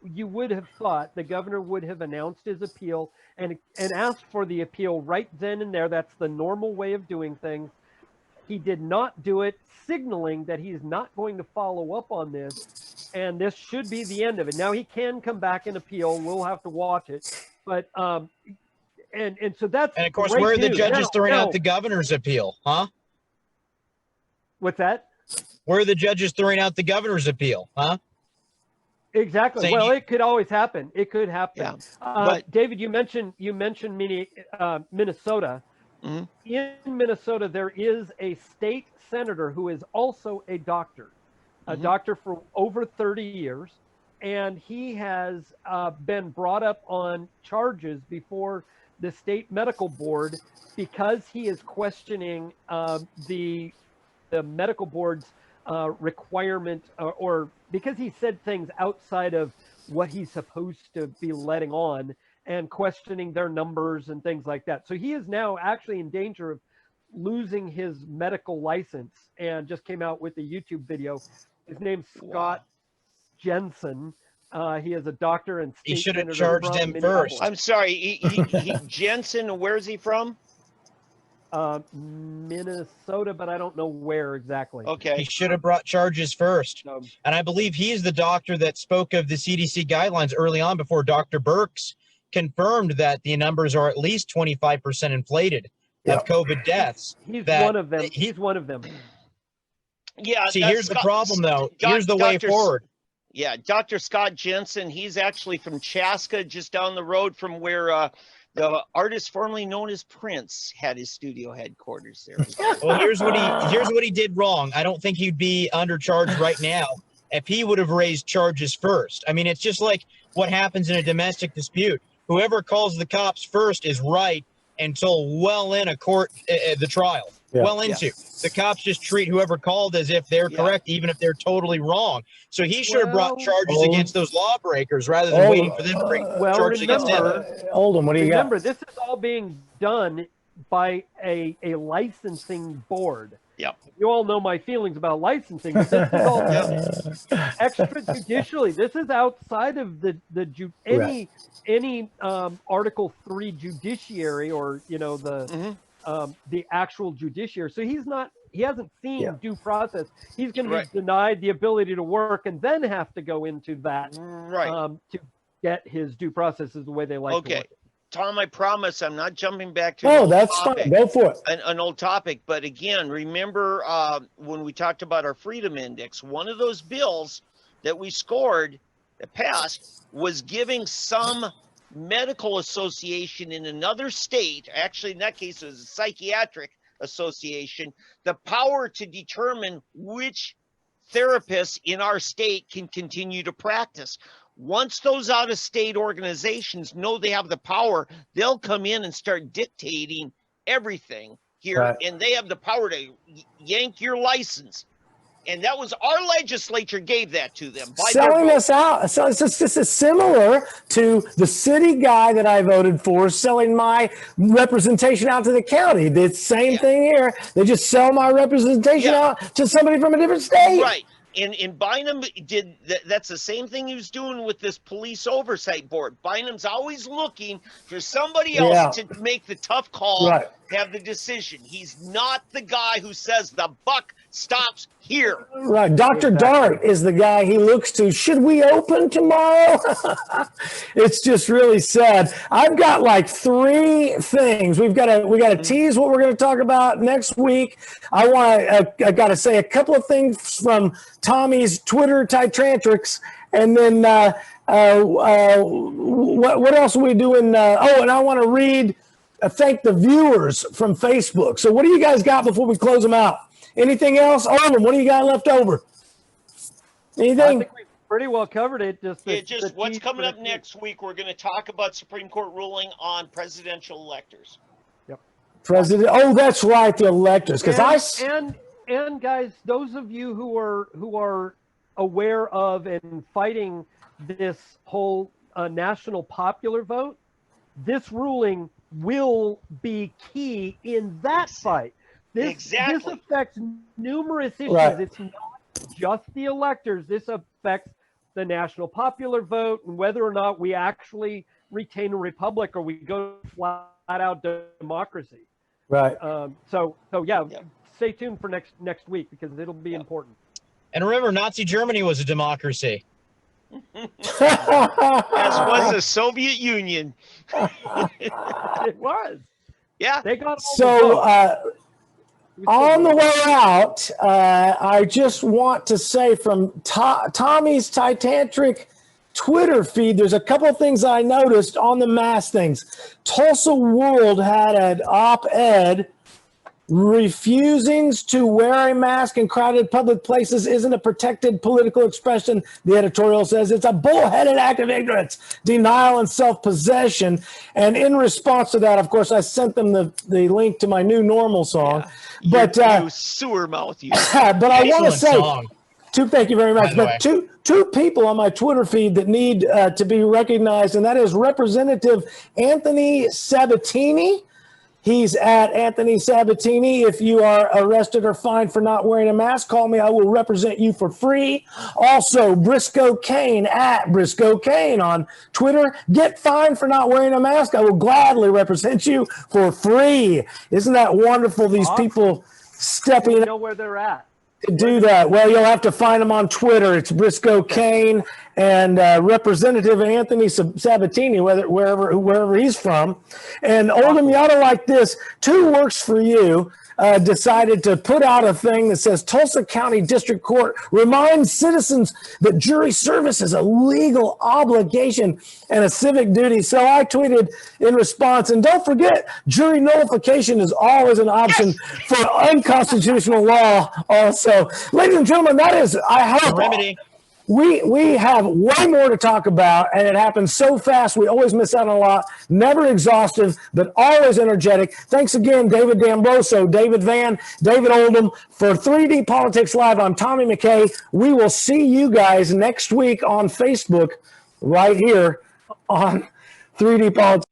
you would have thought the governor would have announced his appeal and asked for the appeal right then and there. That's the normal way of doing things. He did not do it, signaling that he's not going to follow up on this, and this should be the end of it. Now he can come back and appeal. We'll have to watch it, but and so that's, and of course, where are the judges throwing out the governor's appeal, huh? What's that? Where are the judges throwing out the governor's appeal, huh? Exactly. Saying well, it could always happen. It could happen. Yeah. But David, you mentioned Minnesota. Mm-hmm. In Minnesota, there is a state senator who is also a doctor, a doctor for over 30 years, and he has been brought up on charges before the state medical board because he is questioning the medical board's requirement, or because he said things outside of what he's supposed to be letting on, and questioning their numbers and things like that. So he is now actually in danger of losing his medical license, and just came out with a YouTube video. His name's Scott Jensen. He is a doctor and state he should have senator charged from him first. I'm sorry, Jensen, where's he from? Minnesota, but I don't know where exactly. Okay. He should have brought charges first. And I believe he is the doctor that spoke of the CDC guidelines early on before Dr. Birx confirmed that the numbers are at least 25% inflated of COVID deaths. He's one of them. He's one of them. Yeah. See, here's the problem, though. Here's the way forward. Yeah, Dr. Scott Jensen, he's actually from Chaska, just down the road from where the artist formerly known as Prince had his studio headquarters there. Well, here's what he did wrong. I don't think he'd be under charge right now if he would have raised charges first. I mean, it's just like what happens in a domestic dispute. Whoever calls the cops first is right until well in a court, the trial. Yeah. Well into. The cops just treat whoever called as if they're correct, even if they're totally wrong. So he should have brought charges against those lawbreakers rather than waiting for them to bring charges against him. Oldham, what do you got? Remember, this is all being done by a licensing board. Yeah. You all know my feelings about licensing. But this is all extrajudicially. This is outside of any Article 3 judiciary, or the the actual judiciary. So he hasn't seen due process. He's going to be Right. denied the ability to work and then have to go into that Right. to get his due process is the way they like to Okay. work. Tom, I promise I'm not jumping back to No, an old that's topic, fine. Go for it. an old topic. But again, remember when we talked about our Freedom Index, one of those bills that we scored that passed was giving some medical association in another state, actually in that case it was a psychiatric association, the power to determine which therapists in our state can continue to practice. Once those out-of-state organizations know they have the power, they'll come in and start dictating everything here, Right. and they have the power to yank your license. And that was our legislature gave that to them. By their Selling vote. us out. So it's just similar to the city guy that I voted for selling my representation out to the county. The same thing here. They just sell my representation out to somebody from a different state. Right. And Bynum did that's the same thing he was doing with this police oversight board. Bynum's always looking for somebody else to make the tough call, have the decision. He's not the guy who says the buck stops here. Right. Dr. Dart is the guy he looks to. Should we open tomorrow? It's just really sad. I've got like 3 things. We got to tease what we're going to talk about next week. I got to say a couple of things from Tommy's Twitter Titrantrix, and then what else are we doing? And I want to thank the viewers from Facebook. So what do you guys got before we close them out? Anything else? Olin, what do you got left over? Anything? I think we've pretty well covered it. Just what's coming up next week, we're going to talk about Supreme Court ruling on presidential electors. Yep. That's right, the electors. And guys, those of you who are aware of and fighting this whole national popular vote, this ruling will be key in that fight. This affects numerous issues. Right. It's not just the electors. This affects the national popular vote and whether or not we actually retain a republic or we go flat out democracy. Right. So stay tuned for next week because it'll be important. And remember, Nazi Germany was a democracy. As was the Soviet Union. It was. Yeah. They got all on the way out, I just want to say from Tommy's Titanic Twitter feed, there's a couple of things I noticed on the mask things. Tulsa World had an op-ed refusing to wear a mask in crowded public places isn't a protected political expression. The editorial says it's a bullheaded act of ignorance, denial, and self-possession. And in response to that, of course, I sent them the link to my new Normal song. Yeah. But you sewer mouth, you. But I want to say, thank you very much. By the But two people on my Twitter feed that need to be recognized, and that is Representative Anthony Sabatini. He's at Anthony Sabatini. If you are arrested or fined for not wearing a mask, call me. I will represent you for free. Also, Briscoe Kane at Briscoe Kane on Twitter. Get fined for not wearing a mask. I will gladly represent you for free. Isn't that wonderful? These people stepping know where they're at. to do that. Well, you'll have to find them on Twitter. It's Briscoe Kane and Representative Anthony Sabatini, wherever he's from. And Oldham, you ought to like this. 2 Works for You decided to put out a thing that says Tulsa County District Court reminds citizens that jury service is a legal obligation and a civic duty. So I tweeted in response, and don't forget, jury nullification is always an option for unconstitutional law also. Ladies and gentlemen, that is, I hope, remedy. We have way more to talk about, and it happens so fast. We always miss out on a lot. Never exhaustive, but always energetic. Thanks again, David D'Ambroso, David Van, David Oldham, for 3D Politics Live. I'm Tommy McKay. We will see you guys next week on Facebook right here on 3D Politics.